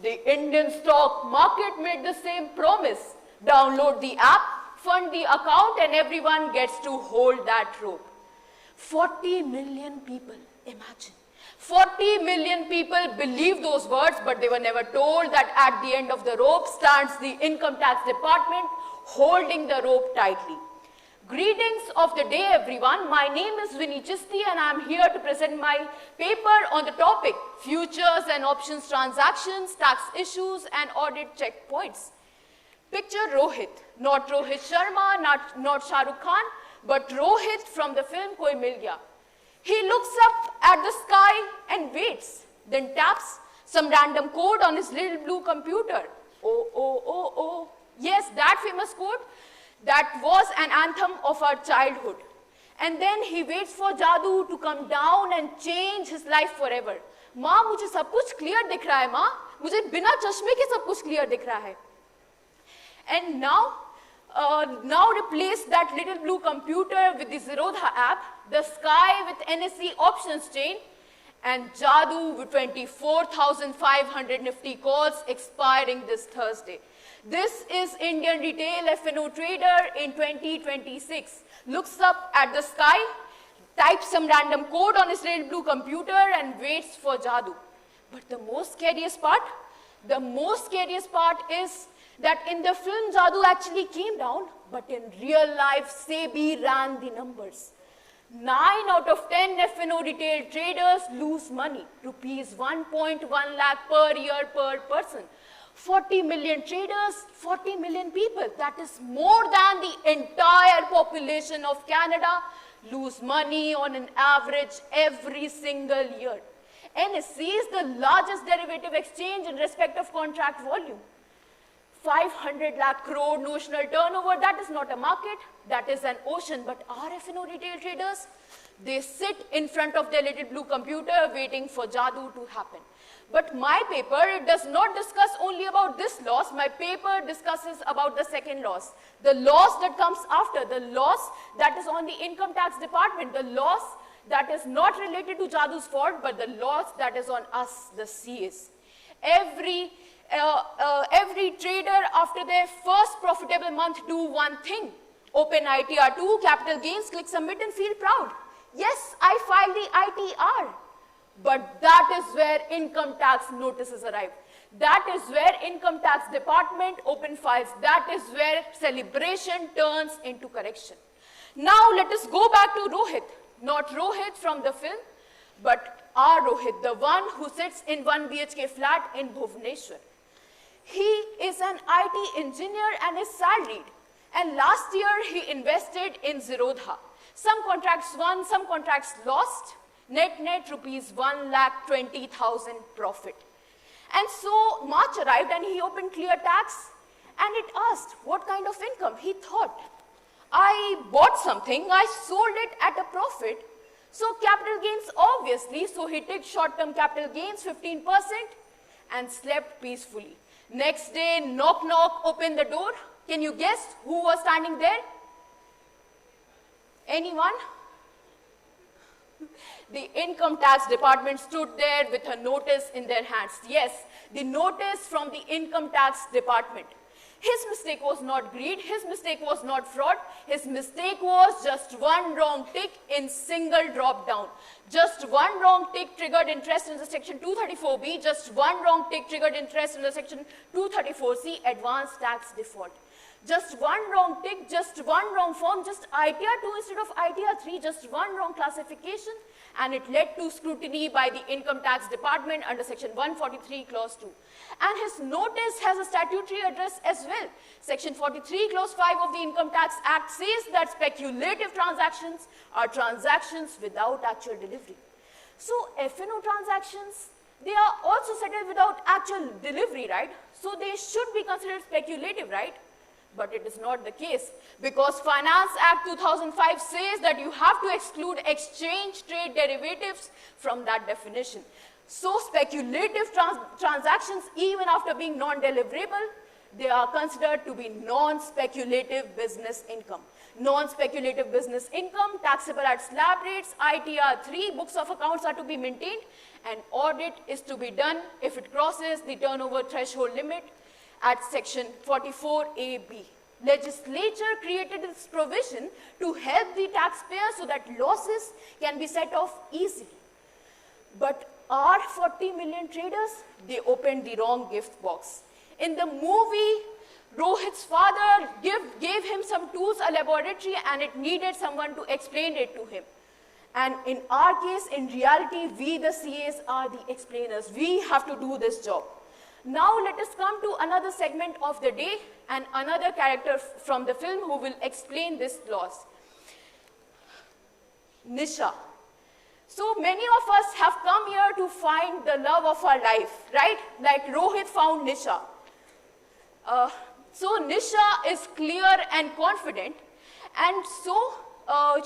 The Indian stock market made the same promise. Download the app, fund the account, and everyone gets to hold that rope. 40 million people, imagine. 40 million people believe those words, but they were never told that at the end of the rope stands the income tax department holding the rope tightly. Greetings of the day, everyone. My name is Vinny Chesti and I am here to present my paper on the topic Futures and Options Transactions, Tax Issues and Audit Checkpoints. Picture Rohit, not Rohit Sharma, not Shah Rukh Khan, but Rohit from the film Koi Mil Gaya. He looks up at the sky and waits, then taps some random code on his little blue computer. Oh, oh, oh, oh. Yes, that famous code, that was an anthem of our childhood. And then he waits for Jadoo to come down and change his life forever. माँ मुझे सब कुछ clear दिख रहा है माँ मुझे बिना चश्मे के सब कुछ clear दिख रहा है. And now replace that little blue computer with the Zerodha app, the sky with NSE options chain, and Jadoo with 24,500 nifty calls expiring this Thursday. This is Indian retail F&O trader in 2026. Looks up at the sky, types some random code on his little blue computer and waits for Jadoo. But the most scariest part is that in the film Jadoo actually came down, but in real life SEBI ran the numbers. 9 out of 10 F&O retail traders lose money, rupees 1.1 lakh per year per person. 40 million traders, 40 million people, that is more than the entire population of Canada lose money on an average every single year. NSE is the largest derivative exchange in respect of contract volume. 500 lakh crore notional turnover, that is not a market, that is an ocean. But our F&O retail traders, they sit in front of their little blue computer waiting for Jadoo to happen. But my paper, it does not discuss only about this loss. My paper discusses about the second loss. The loss that comes after, the loss that is on the income tax department, the loss that is not related to Jadoo's fault, but the loss that is on us, the CAs. Every trader after their first profitable month do one thing. Open ITR2, capital gains, click submit and feel proud. Yes, I filed the ITR. But that is where income tax notices arrive. That is where income tax department open files. That is where celebration turns into correction. Now let us go back to Rohit. Not Rohit from the film, but our Rohit, the one who sits in 1 BHK flat in Bhubaneswar. He is an IT engineer and is salaried. And last year he invested in Zerodha. Some contracts won, some contracts lost. Net rupees 1,20,000 profit. And so March arrived and he opened Clear Tax and it asked what kind of income. He thought, I bought something, I sold it at a profit. So capital gains obviously, so he took short-term capital gains 15% and slept peacefully. Next day, knock knock, open the door. Can you guess who was standing there? Anyone? The income tax department stood there with a notice in their hands. Yes, the notice from the income tax department. His mistake was not greed, his mistake was not fraud, his mistake was just one wrong tick in single drop down. Just one wrong tick triggered interest in the section 234B, just one wrong tick triggered interest in the section 234C, advanced tax default. Just one wrong tick, just one wrong form, just ITR 2 instead of ITR 3, just one wrong classification, and it led to scrutiny by the Income Tax Department under section 143 clause 2. And his notice has a statutory address as well. Section 43 clause 5 of the Income Tax Act says that speculative transactions are transactions without actual delivery. So F&O transactions, they are also settled without actual delivery, right? So they should be considered speculative, right? But it is not the case, because Finance Act 2005 says that you have to exclude exchange trade derivatives from that definition. So speculative transactions, even after being non-deliverable, they are considered to be non-speculative business income. Non-speculative business income, taxable at slab rates, ITR 3, books of accounts are to be maintained, and audit is to be done if it crosses the turnover threshold limit at section 44AB. Legislature created this provision to help the taxpayer so that losses can be set off easily. But our 40 million traders, they opened the wrong gift box. In the movie, Rohit's father gave him some tools, a laboratory, and it needed someone to explain it to him. And in our case, in reality, we the CAs are the explainers. We have to do this job. Now let us come to another segment of the day and another character from the film who will explain this loss. Nisha. So many of us have come here to find the love of our life, right? Like Rohit found Nisha. So Nisha is clear and confident, and so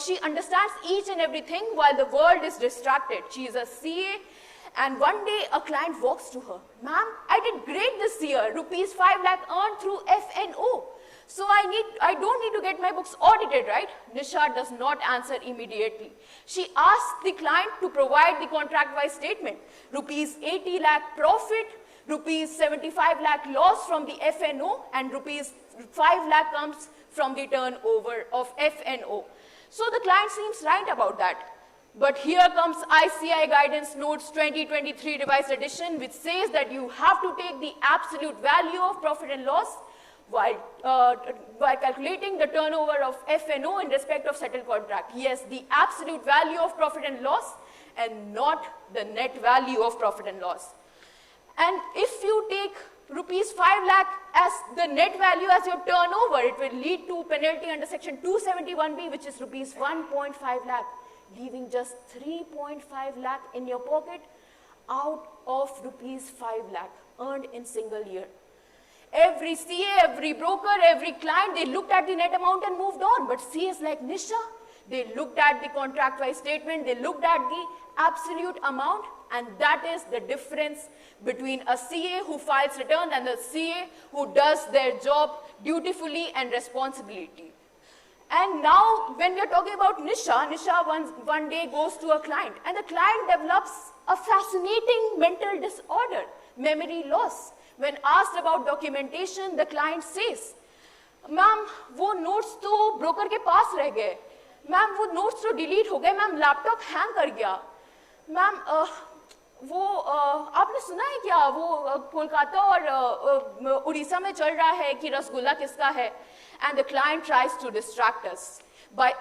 she understands each and everything while the world is distracted. She is a CA. And one day a client walks to her. Ma'am, I did great this year. Rupees 5 lakh earned through F&O. So I don't need to get my books audited, right? Nisha does not answer immediately. She asks the client to provide the contract-wise statement. Rupees 80 lakh profit, rupees 75 lakh loss from the F&O, and rupees 5 lakh comes from the turnover of F&O. So the client seems right about that. But here comes ICAI Guidance Notes 2023 Revised Edition, which says that you have to take the absolute value of profit and loss while calculating the turnover of F&O in respect of settled contract. Yes, the absolute value of profit and loss and not the net value of profit and loss. And if you take rupees 5 lakh as the net value as your turnover, it will lead to penalty under section 271B, which is rupees 1.5 lakh. Leaving just 3.5 lakh in your pocket out of rupees 5 lakh earned in single year. Every CA, every broker, every client, they looked at the net amount and moved on. But CAs like Nisha, they looked at the contract-wise statement, they looked at the absolute amount, and that is the difference between a CA who files return and the CA who does their job dutifully and responsibility. And now, when we are talking about Nisha, one day goes to a client, and the client develops a fascinating mental disorder, memory loss. When asked about documentation, the client says, "Ma'am, वो notes तो broker के पास रह गए. Ma'am, वो notes तो delete हो गए. Ma'am, laptop hang कर गया. Ma'am, वो आपने सुना है क्या? वो कोलकाता और उड़ीसा में चल रहा है कि रसगुल्ला किसका है?" And the client tries to distract us by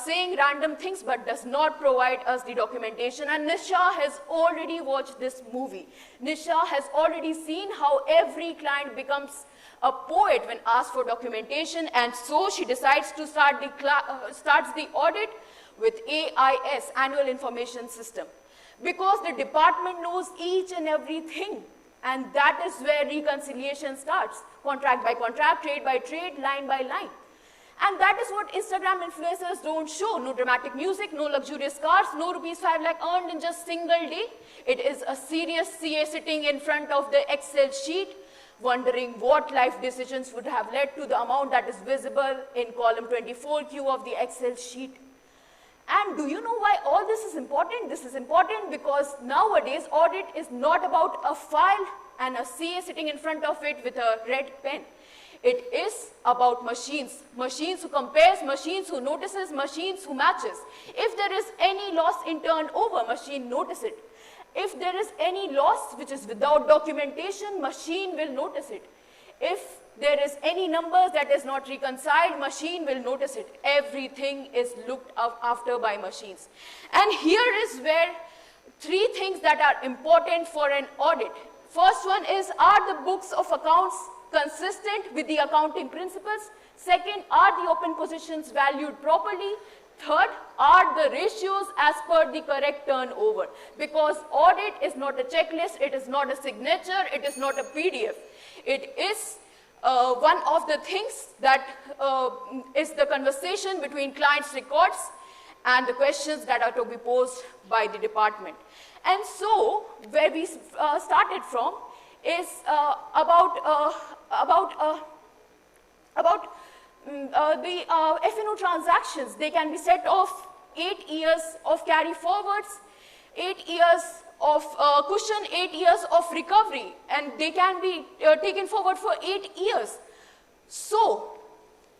saying random things but does not provide us the documentation. And Nisha has already watched this movie. Nisha has already seen how every client becomes a poet when asked for documentation, and so she decides to starts the audit with AIS, Annual Information System, because the department knows each and everything. And that is where reconciliation starts. Contract by contract, trade by trade, line by line. And that is what Instagram influencers don't show. No dramatic music, no luxurious cars, no rupees 5 lakh earned in just single day. It is a serious CA sitting in front of the Excel sheet, wondering what life decisions would have led to the amount that is visible in column 24Q of the Excel sheet. And do you know why all this is important? This is important because nowadays audit is not about a file and a CA sitting in front of it with a red pen. It is about machines. Machines who compares, machines who notices, machines who matches. If there is any loss in turnover, machine notice it. If there is any loss which is without documentation, machine will notice it. If there is any numbers that is not reconciled, machine will notice it. Everything is looked after by machines. And here is where three things that are important for an audit. First one is, are the books of accounts consistent with the accounting principles? Second, are the open positions valued properly? Third, are the ratios as per the correct turnover? Because audit is not a checklist, it is not a signature, it is not a PDF. It is one of the things that is the conversation between clients' records and the questions that are to be posed by the department. And so, where we started from is about the F&O transactions. They can be set off 8 years of carry forwards, 8 years of cushion, 8 years of recovery, and they can be taken forward for 8 years. So,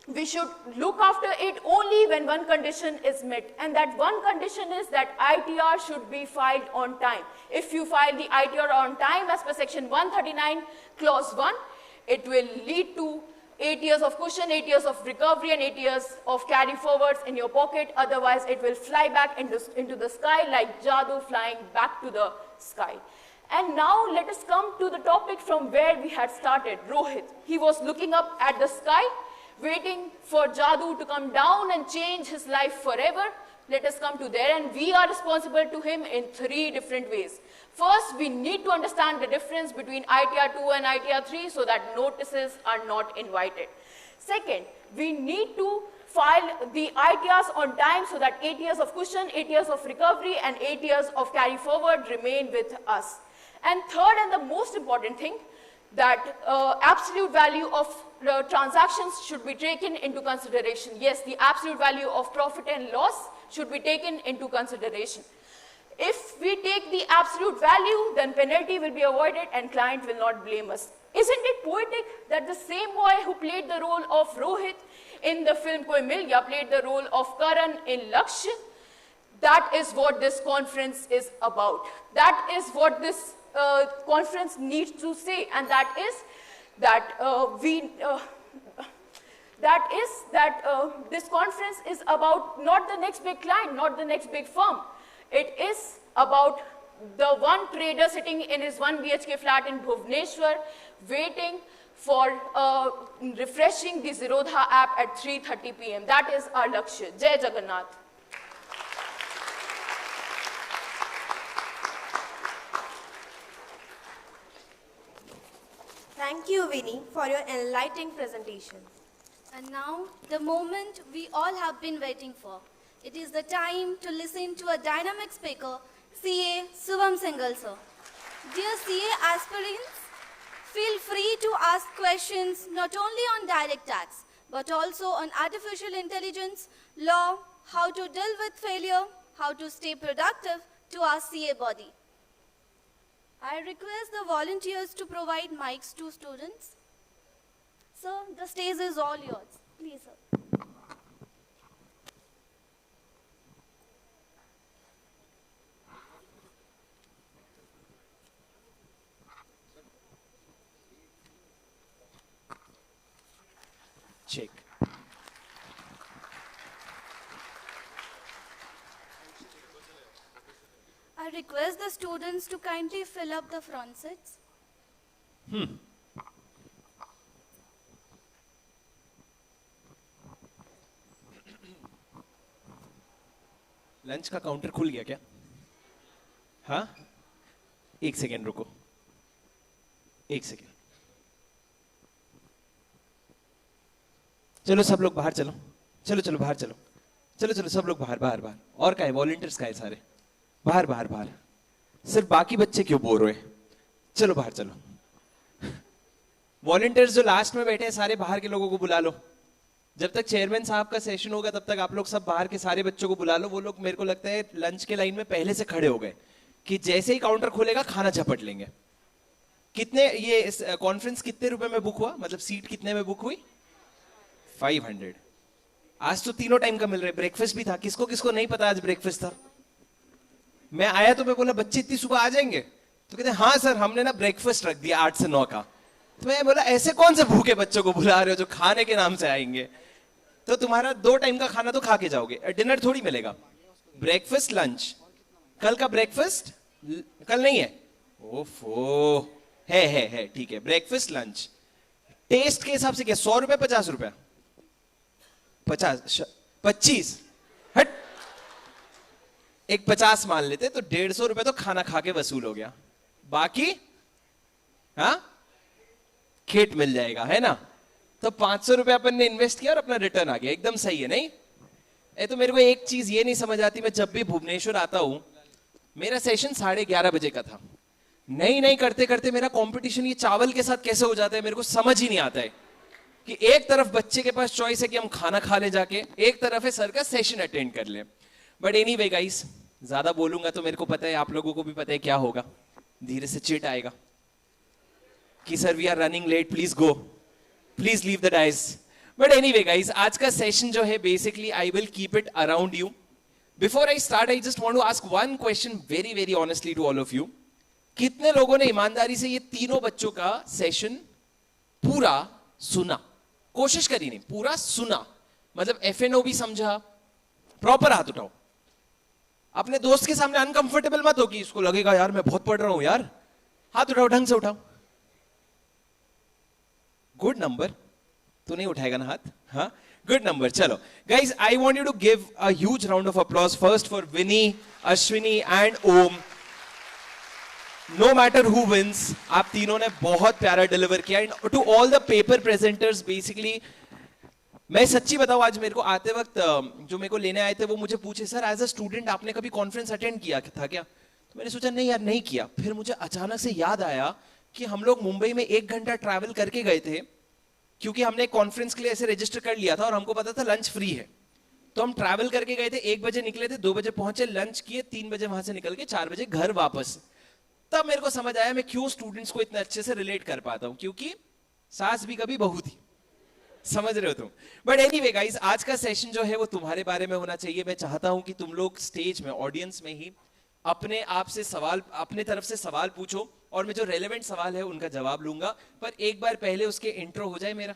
we should look after it only when one condition is met, and that one condition is that ITR should be filed on time. If you file the ITR on time as per section 139 clause 1, it will lead to 8 years of cushion, 8 years of recovery, and 8 years of carry forwards in your pocket. Otherwise, it will fly back into the sky like Jadoo flying back to the sky. And now let us come to the topic from where we had started. Rohit, he was looking up at the sky, waiting for Jadoo to come down and change his life forever. Let us come to there, and we are responsible to him in 3 different ways. First, we need to understand the difference between ITR 2 and ITR 3 so that notices are not invited. Second, we need to file the ITRs on time so that 8 years of cushion, 8 years of recovery, and 8 years of carry forward remain with us. And third, and the most important thing, that absolute value of transactions should be taken into consideration. Yes, the absolute value of profit and loss should be taken into consideration. If we take the absolute value, then penalty will be avoided and client will not blame us. Isn't it poetic that the same boy who played the role of Rohit in the film Koi Mil Gaya played the role of Karan in Lakshya? That is what this conference is about. That is what this conference needs to say, and that is that this conference is about not the next big client, not the next big firm. It is about the one trader sitting in his 1 BHK flat in Bhubaneswar, waiting for refreshing the Zerodha app at 3:30 p.m. That is our Lakshya. Jai Jagannath. Thank you, Vinny, for your enlightening presentation. And now, the moment we all have been waiting for. It is the time to listen to a dynamic speaker, CA Subham Singhal sir. Dear CA aspirants, feel free to ask questions not only on direct tax, but also on artificial intelligence, law, how to deal with failure, how to stay productive to our CA body. I request the volunteers to provide mics to students. Sir, the stage is all yours. Please, sir. Check. I request the students to kindly fill up the front seats. Lunch का counter खुल गया क्या? हाँ? 1 second रुको. 1 second. चलो सब लोग बाहर चलो. चलो बाहर चलो. चलो सब लोग बाहर. और क्या है? वॉलंटियर्स का है सारे. बाहर. सिर्फ बाकी बच्चे क्यों बोर हुए? चलो बाहर चलो. वॉलंटियर्स जो लास्ट में बैठे हैं सारे बाहर के लोगों को बुला लो. जब तक चेयरमैन साहब का सेशन होगा तब तक आप लोग सब बाहर के सारे बच्चों को बुला लो. वो लोग मेरे को लगता है लंच के लाइन में पहले से खड़े हो गए कि जैसे ही काउंटर खुलेगा खाना झपट लेंगे. कितने ये कॉन्फ्रेंस कितने रुपए में बुक हुआ, मतलब सीट कितने में बुक हुई? 500। आज तो तीनों टाइम का मिल रहा है, ब्रेकफास्ट भी था। किसको किसको नहीं पता आज ब्रेकफास्ट था? मैं आया तो मैं बोला बच्चे इतनी सुबह आ जाएंगे, तो कहते हाँ सर हमने ना ब्रेकफास्ट रख दिया 8 से 9 का। तो मैं बोला ऐसे कौन से भूखे बच्चों को बुला रहे हो जो खाने के नाम से आएंगे? तो तुम्हारा 2 टाइम का खाना तो खा के जाओगे, डिनर थोड़ी मिलेगा। ब्रेकफास्ट लंच, कल का ब्रेकफास्ट कल नहीं है, ओफो है ठीक है। ब्रेकफास्ट लंच टेस्ट के हिसाब से क्या 100 रुपए 50 रुपए? 25 हट, एक 50 मान लेते तो 150 रुपए तो खाना खा के वसूल हो गया, बाकी हाँ खेत मिल जाएगा, है ना? तो 500 रुपए अपन ने इन्वेस्ट किया और अपना रिटर्न आ गया, एकदम सही है नहीं? तो मेरे को एक चीज ये नहीं समझ आती, मैं जब भी भुवनेश्वर आता हूं, मेरा सेशन 11:30 बजे का था, नहीं करते करते मेरा कंपटीशन ये चावल के साथ कैसे हो जाता है मेरे को समझ ही नहीं आता है कि एक तरफ बच्चे के पास चॉइस है कि हम खाना खा ले जाके, एक तरफ है सर का सेशन अटेंड कर ले। बट एनीवे गाइस, ज्यादा बोलूंगा तो मेरे को पता है, आप लोगों को भी पता है क्या होगा, धीरे से चिट आएगा कि sir we are running late, please go, please leave the dais. But anyway guys, आज का सेशन जो है basically I will keep it around you. Before I start I just want to ask one question very very honestly to all of you. कितने लोगों ने ईमानदारी से ये तीनों बच्चों का सेशन पूरा सुना? कोशिश करी नहीं, पूरा सुना, मतलब FNO भी समझा, प्रॉपर हाथ उठाओ। अपने दोस्त के सामने अनकंफर्टेबल मत हो कि इसको लगेगा यार मैं बहुत पढ़ रहा हूं यार, हाथ उठाओ, ढंग से उठाओ। गुड नंबर, तू नहीं उठाएगा ना हाथ? हाँ गुड नंबर। चलो guys, I want you to give a huge round of applause first for Vini, Ashwini and Om. No matter who wins, आप तीनों ने बहुत प्यारा डिलीवर किया। And to all the paper presenters, basically मैं सच्ची बताऊं, आज मेरे को आते वक्त जो मेरे को लेने आए थे वो मुझे पूछे सर एज अ स्टूडेंट आपने कभी कॉन्फ्रेंस अटेंड किया था क्या? तो मैंने सोचा नहीं यार नहीं किया। फिर मुझे अचानक से याद आया कि हम लोग मुंबई में 1 घंटा ट्रैवल करके गए थे, क्योंकि हमने कॉन्फ्रेंस के लिए ऐसे रजिस्टर कर लिया था और हमको पता था लंच फ्री है। तो हम ट्रैवल करके गए थे, 1 बजे निकले थे, 2 बजे पहुंचे, लंच किए, 3 बजे वहां से निकल के 4 बजे घर वापस। तब मेरे को समझ आया मैं क्यों स्टूडेंट्स को इतने अच्छे से रिलेट कर पाता हूं, क्योंकि सास भी कभी बहू थी, समझ रहे हो तुम। बट एनीवे गाइस, आज का सेशन जो है वो तुम्हारे बारे में होना चाहिए। मैं चाहता हूं कि तुम लोग स्टेज में, ऑडियंस में ही अपने आप से सवाल, अपने तरफ से सवाल पूछो और मैं जो रेलेवेंट सवाल है उनका जवाब लूंगा। पर एक बार पहले उसके इंट्रो हो जाए मेरा,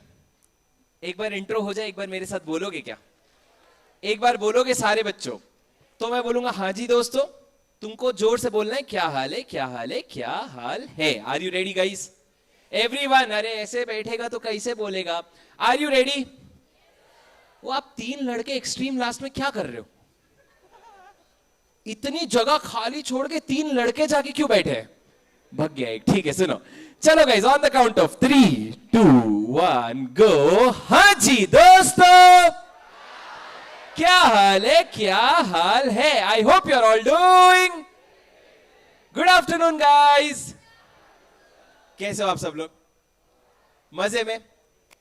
एक बार इंट्रो हो जाए, एक बार मेरे साथ बोलोगे क्या? एक बार बोलोगे सारे बच्चों? तो मैं बोलूंगा हाँ जी दोस्तों, तुमको जोर से बोलना है क्या हाल है, क्या हाल है, क्या हाल है। Are you ready guys? Everyone, अरे ऐसे बैठेगा तो कैसे बोलेगा? Are you ready? वो आप 3 लड़के एक्सट्रीम लास्ट में क्या कर रहे हो? इतनी जगह खाली छोड़ के 3 लड़के जाके क्यों बैठे हैं? भग गया एक, ठीक है सुनो। चलो guys, on the count of 3, 2, 1 go. हाँ जी दोस्तों, क्या हाल है, क्या हाल है? I hope you are all doing good afternoon guys. कैसे हो आप सब लोग? मजे में?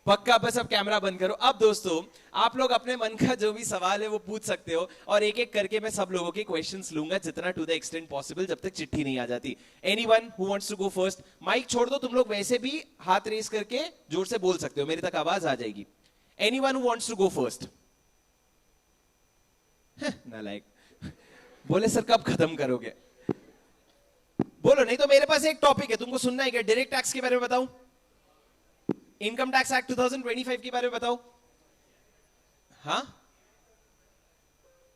पक्का? बस अब कैमरा बंद करो। अब दोस्तों, आप लोग अपने मन का जो भी सवाल है वो पूछ सकते हो और एक एक करके मैं सब लोगों के क्वेश्चंस लूंगा, जितना टू द एक्सटेंट पॉसिबल, जब तक चिट्ठी नहीं आ जाती। Anyone who wants to go first? Mic छोड़ दो, तुम लोग वैसे भी हाथ रेस करके जोर से बोल सकते हो, मेरे तक आवाज आ जाएगी। Anyone who wants to go first? नालायक, बोले सर कब खत्म करोगे? बोलो, नहीं तो मेरे पास एक टॉपिक है, तुमको सुनना है क्या? डायरेक्ट टैक्स के बारे में बताऊं? इनकम टैक्स एक्ट 2025 के बारे में बताओ? हाँ,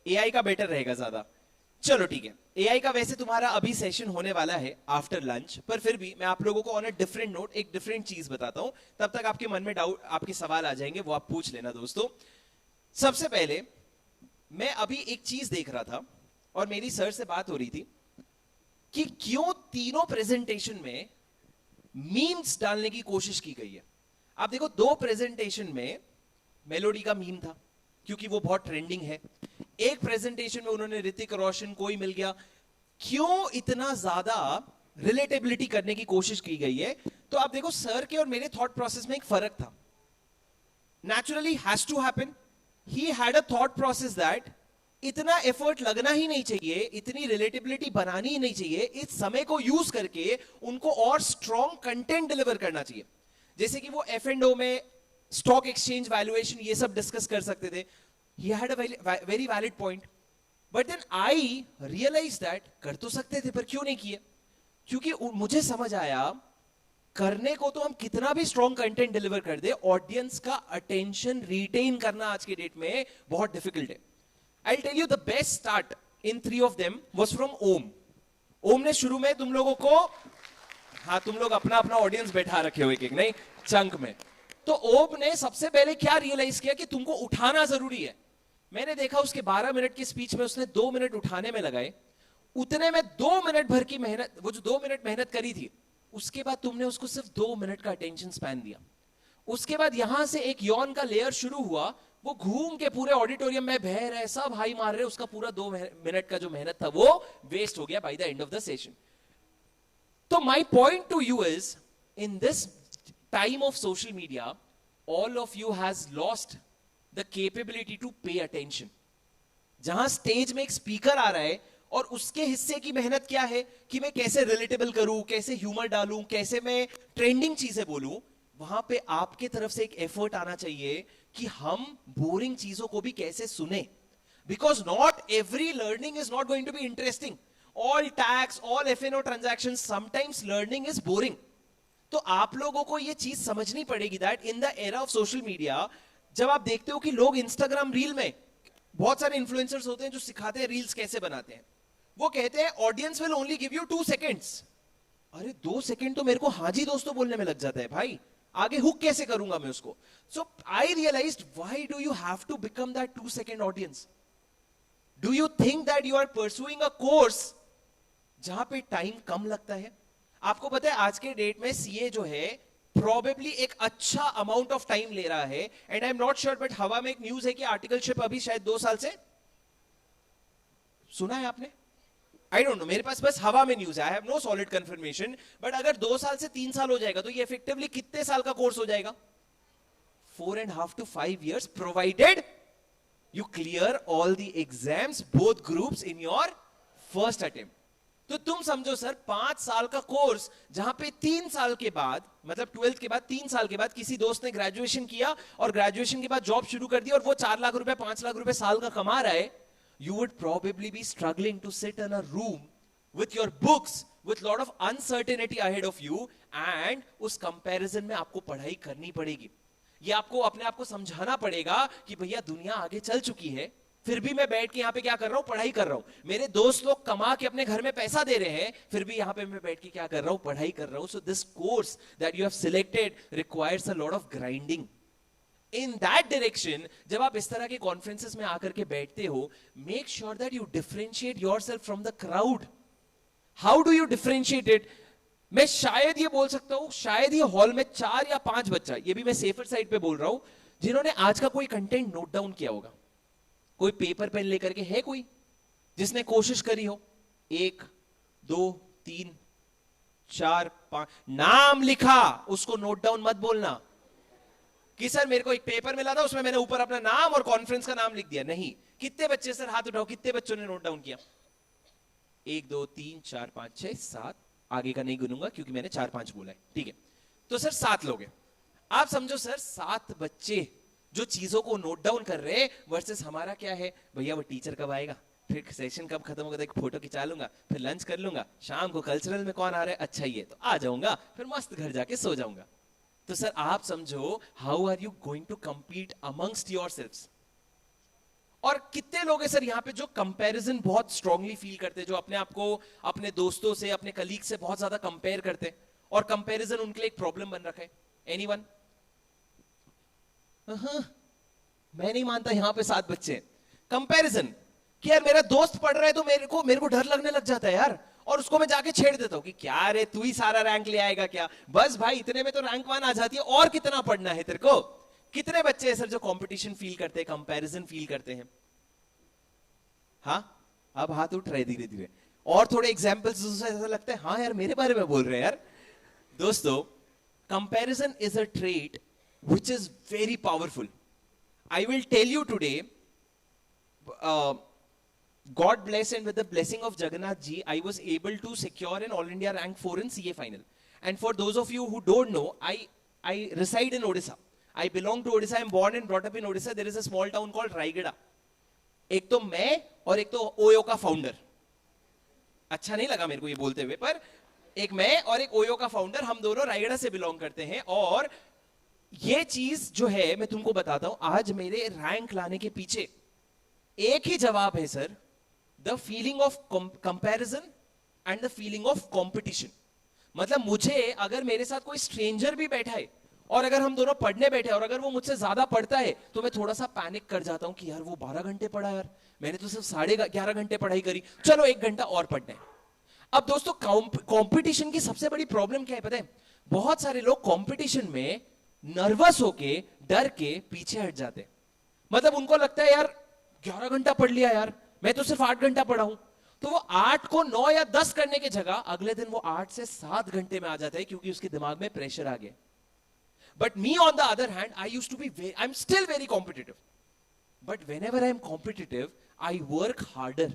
एआई का बेटर रहेगा ज्यादा। चलो ठीक है, एआई का वैसे तुम्हारा अभी सेशन होने वाला है आफ्टर लंच, पर फिर भी मैं आप लोगों को ऑन अ डिफरेंट नोट एक डिफरेंट चीज बताता हूं, तब तक आपके मन में डाउट, आपके सवाल आ जाएंगे, वो आप पूछ लेना दोस्तों। सबसे पहले मैं अभी एक चीज देख रहा था और मेरी सर से बात हो रही थी कि क्यों तीनों प्रेजेंटेशन में मीम्स डालने की कोशिश की गई है। आप देखो, 2 प्रेजेंटेशन में मेलोडी का मीम था क्योंकि वो बहुत ट्रेंडिंग है, एक प्रेजेंटेशन में उन्होंने ऋतिक रोशन, कोई मिल गया। क्यों इतना ज्यादा रिलेटेबिलिटी करने की कोशिश की गई है? तो आप देखो, सर के और मेरे थॉट प्रोसेस में एक फर्क था। Naturally has to happen, he had a thought process that इतना एफर्ट लगना ही नहीं चाहिए, इतनी रिलेटेबिलिटी बनानी ही नहीं चाहिए, इस समय को यूज करके उनको और स्ट्रॉन्ग कंटेंट डिलीवर करना चाहिए। जैसे कि वो F&O में स्टॉक एक्सचेंज वैल्यूएशन ये सब डिस्कस कर सकते थे। He had a very valid point, but then I realized that कर तो सकते थे पर क्यों नहीं किए? क्योंकि मुझे समझ आया करने को तो हम कितना भी स्ट्रॉन्ग कंटेंट डिलीवर कर दे, ऑडियंस का अटेंशन रिटेन करना आज के डेट में बहुत डिफिकल्ट है। I'll tell you the best start in 3 of them was from ओम। ओम ने शुरू में तुम लोगों को, हाँ तुम लोग अपना अपना ऑडियंस बैठा रखे हो एक नहीं चंक में, तो ओम ने सबसे पहले क्या रियलाइज किया कि तुमको उठाना जरूरी है। मैंने देखा उसके 12 मिनट की स्पीच में उसने 2 मिनट उठाने में लगाए, उतने में 2 मिनट भर की मेहनत, वो जो 2 मिनट मेहनत करी थी उसके बाद तुमने उसको सिर्फ 2 मिनट का अटेंशन स्पैन दिया। उसके बाद यहां से एक यौन का लेयर शुरू हुआ, वो घूम के पूरे ऑडिटोरियम में बह रहे, सब हाई मार रहे, उसका पूरा 2 मिनट का जो मेहनत था वो वेस्ट हो गया by the end of the session. तो my point to you is, in this time of social media all of you has lost the capability to pay attention. जहां स्टेज में एक स्पीकर आ रहा है और उसके हिस्से की मेहनत क्या है कि मैं कैसे रिलेटेबल करूं, कैसे ह्यूमर डालूं, कैसे मैं ट्रेंडिंग चीजें बोलूं, वहां पे आपके तरफ से एक एफर्ट आना चाहिए कि हम बोरिंग चीजों को भी कैसे सुने। Because not every learning is not going to be interesting. All tax, all F&O transaction, sometimes learning is boring. तो आप लोगों को ये चीज समझनी पड़ेगी that in the era of social media, जब आप देखते हो कि लोग इंस्टाग्राम रील में, बहुत सारे इन्फ्लुएंसर्स होते हैं जो सिखाते हैं रील्स कैसे बनाते हैं, वो कहते हैं audience will only give you 2 seconds. अरे 2 सेकेंड तो मेरे को हाँ जी दोस्तों बोलने में लग जाता है भाई, आगे हुक कैसे करूंगा मैं उसको। So I realised, why do you have to become that 2 second audience? Do you think that you are pursuing a course जहां पे टाइम कम लगता है? आपको पता है आज के डेट में सीए जो है प्रोबेबली एक अच्छा अमाउंट ऑफ टाइम ले रहा है, and I am not sure, but हवा में एक न्यूज है कि आर्टिकलशिप अभी शायद 2 साल से, सुना है आपने? आई डोंट नो, मेरे पास बस हवा में न्यूज है, I have no solid confirmation, but अगर 2 साल से 3 साल हो जाएगा तो ये इफेक्टिवली कितने साल का कोर्स हो जाएगा? 4.5 to 5 years, provided you clear all the exams, both groups in your first attempt. तो तुम समझो सर 5 साल का कोर्स, जहां पे 3 साल के बाद, मतलब 12th के बाद 3 साल के बाद किसी दोस्त ने ग्रेजुएशन किया और ग्रेजुएशन के बाद जॉब शुरू कर दी और वो 4 लाख रुपए 5 लाख रुपए साल का कमा रहा है, you would probably be struggling to sit in a room with your books with lot of uncertainty ahead of you, and उस comparison में आपको पढ़ाई करनी पड़ेगी। ये आपको अपने आप को समझाना पड़ेगा कि भैया दुनिया आगे चल चुकी है, फिर भी मैं बैठ के यहाँ पे क्या कर रहा हूँ? पढ़ाई कर रहा हूँ। मेरे दोस्त लोग कमा के अपने घर में पैसा दे रहे हैं, फिर भी यहाँ पे मैं बैठ के क्या कर रहा हूँ? पढ़ाई कर रहा हूँ। So this course that you have selected requires a lot of grinding. In that direction, जब आप इस तरह के कॉन्फ्रेंसेस में आकर के बैठते हो, make sure that you differentiate yourself from the crowd. How do you differentiate it? मैं शायद ये बोल सकता हूं, शायद ये हॉल में 4 या 5 बच्चा, ये भी मैं सेफर साइड पे बोल रहा हूं, जिन्होंने आज का कोई कंटेंट नोट डाउन किया होगा। कोई पेपर पेन लेकर के है कोई जिसने कोशिश करी हो? 1 2 3 4 5 नाम लिखा, उसको नोट डाउन मत बोलना कि सर मेरे को एक पेपर मिला था उसमें मैंने ऊपर अपना नाम और कॉन्फ्रेंस का नाम लिख दिया। नहीं। कितने बच्चे सर हाथ उठाओ, कितने बच्चों ने नोट डाउन किया? 1 2 3 4 5 6 7, आगे का नहीं गिनूंगा क्योंकि मैंने 4 5 बोला है, ठीक है। तो सर 7 लोग हैं। आप समझो सर 7 बच्चे जो चीजों को नोट डाउन कर रहे हैं, वर्सेस हमारा क्या है? भैया वो टीचर कब आएगा, फिर सेशन कब खत्म होगा, एक फोटो खिंचा लूंगा, फिर लंच कर लूंगा, शाम को कल्चरल में कौन आ रहा है, अच्छा ही है तो आ जाऊंगा, फिर मस्त घर जाके सो जाऊंगा। तो सर आप समझो, how are you going to compete amongst yourselves? और कितने लोग हैं सर यहाँ पे जो कंपैरिजन बहुत स्ट्रांगली फील करते हैं, जो अपने आप को अपने दोस्तों से, अपने कलीग से बहुत ज्यादा कंपेयर करते हैं, और कंपैरिजन उनके लिए एक प्रॉब्लम बन रखा है? एनीवन? मैं नहीं मानता यहाँ पे 7 बच्चे। कंपैरिजन कि यार मेरा दोस्त पढ़ रहा है तो मेरे को डर लगने लग जाता है यार, और उसको मैं जाके छेड़ देता हूं कि क्या रे तू ही सारा रैंक ले आएगा क्या? बस भाई इतने में तो रैंक 1 आ जाती है, और कितना पढ़ना है तेरे को? कितने बच्चे हैं सर जो कंपटीशन फील करते हैं, कंपैरिजन फील करते हैं? हाँ, अब हाथ उठ रहे धीरे धीरे, और थोड़े एग्जाम्पल्स ऐसा लगता है हाँ यार मेरे बारे में बोल रहे हैं यार। दोस्तों, comparison is a trait which is very powerful. I will tell you today God bless, and with the blessing of Jagannath ji, I was able to secure an All India rank 4 in CA final. And for those of you who don't know, I reside in Odisha. I belong to Odisha. I am born and brought up in Odisha. There is a small town called Raigada. एक तो मैं और एक तो OYO का founder. अच्छा नहीं लगा मेरे को ये बोलते हुए, पर एक मैं और एक ओयो का फाउंडर, हम दोनों रायगढ़ से बिलोंग करते हैं. और ये चीज जो है मैं तुमको बताता हूं, आज मेरे रैंक लाने के पीछे एक ही जवाब है sir, the feeling of comparison and the feeling of competition. मतलब मुझे अगर मेरे साथ कोई स्ट्रेंजर भी बैठा है और अगर हम दोनों पढ़ने बैठे और अगर वो मुझसे ज्यादा पढ़ता है तो मैं थोड़ा सा पैनिक कर जाता हूं कि यार वो 12 घंटे पढ़ा, यार मैंने तो सिर्फ 11.5 घंटे पढ़ाई करी, चलो 1 घंटा और पढ़ना है. अब दोस्तों कंपटीशन की सबसे बड़ी प्रॉब्लम क्या है पता है? बहुत सारे लोग कंपटीशन में नर्वस होके, डर के पीछे हट जाते हैं. मतलब उनको लगता है यार 11 घंटा पढ़ लिया यार, मैं तो सिर्फ 8 घंटा पढ़ा हूं. तो वो 8 को 9 या 10 करने की जगह अगले दिन वो 8 से 7 घंटे में आ जाता है क्योंकि उसके दिमाग में प्रेशर आ गया. But me on the other hand, I'm still very competitive. But whenever I'm competitive, I work harder.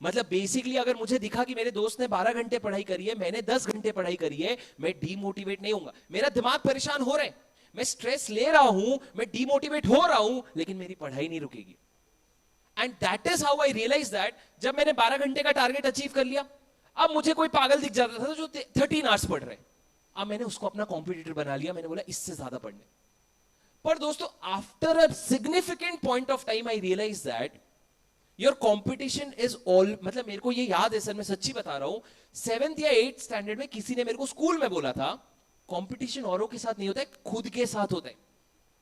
मतलब बेसिकली अगर मुझे दिखा कि मेरे दोस्त ने 12 घंटे पढ़ाई करी है, मैंने 10 घंटे पढ़ाई करी है, मैं डीमोटिवेट नहीं होऊंगा. मेरा दिमाग परेशान हो रहा है, मैं स्ट्रेस ले रहा हूं, मैं डीमोटिवेट हो रहा हूं, लेकिन मेरी पढ़ाई नहीं रुकेगी. And that is how I realise that जब मैंने 12 घंटे का टारगेट अचीव कर लिया, अब मुझे कोई पागल दिख जाता था जो 13 आवर्स पढ़ रहे. अब मैंने उसको अपना कॉम्पिटिटर बना लिया, मैंने बोला इससे ज्यादा पढ़ने. पर दोस्तों after a significant point of time I realise that your competition is all, मतलब मेरे को ये याद है सर, मैं सच्ची बता रहा हूं, 7th या 8th स्टैंडर्ड में किसी ने मेरे को स्कूल में बोला था कॉम्पिटिशन औरों के साथ नहीं होता है, खुद के साथ होता है.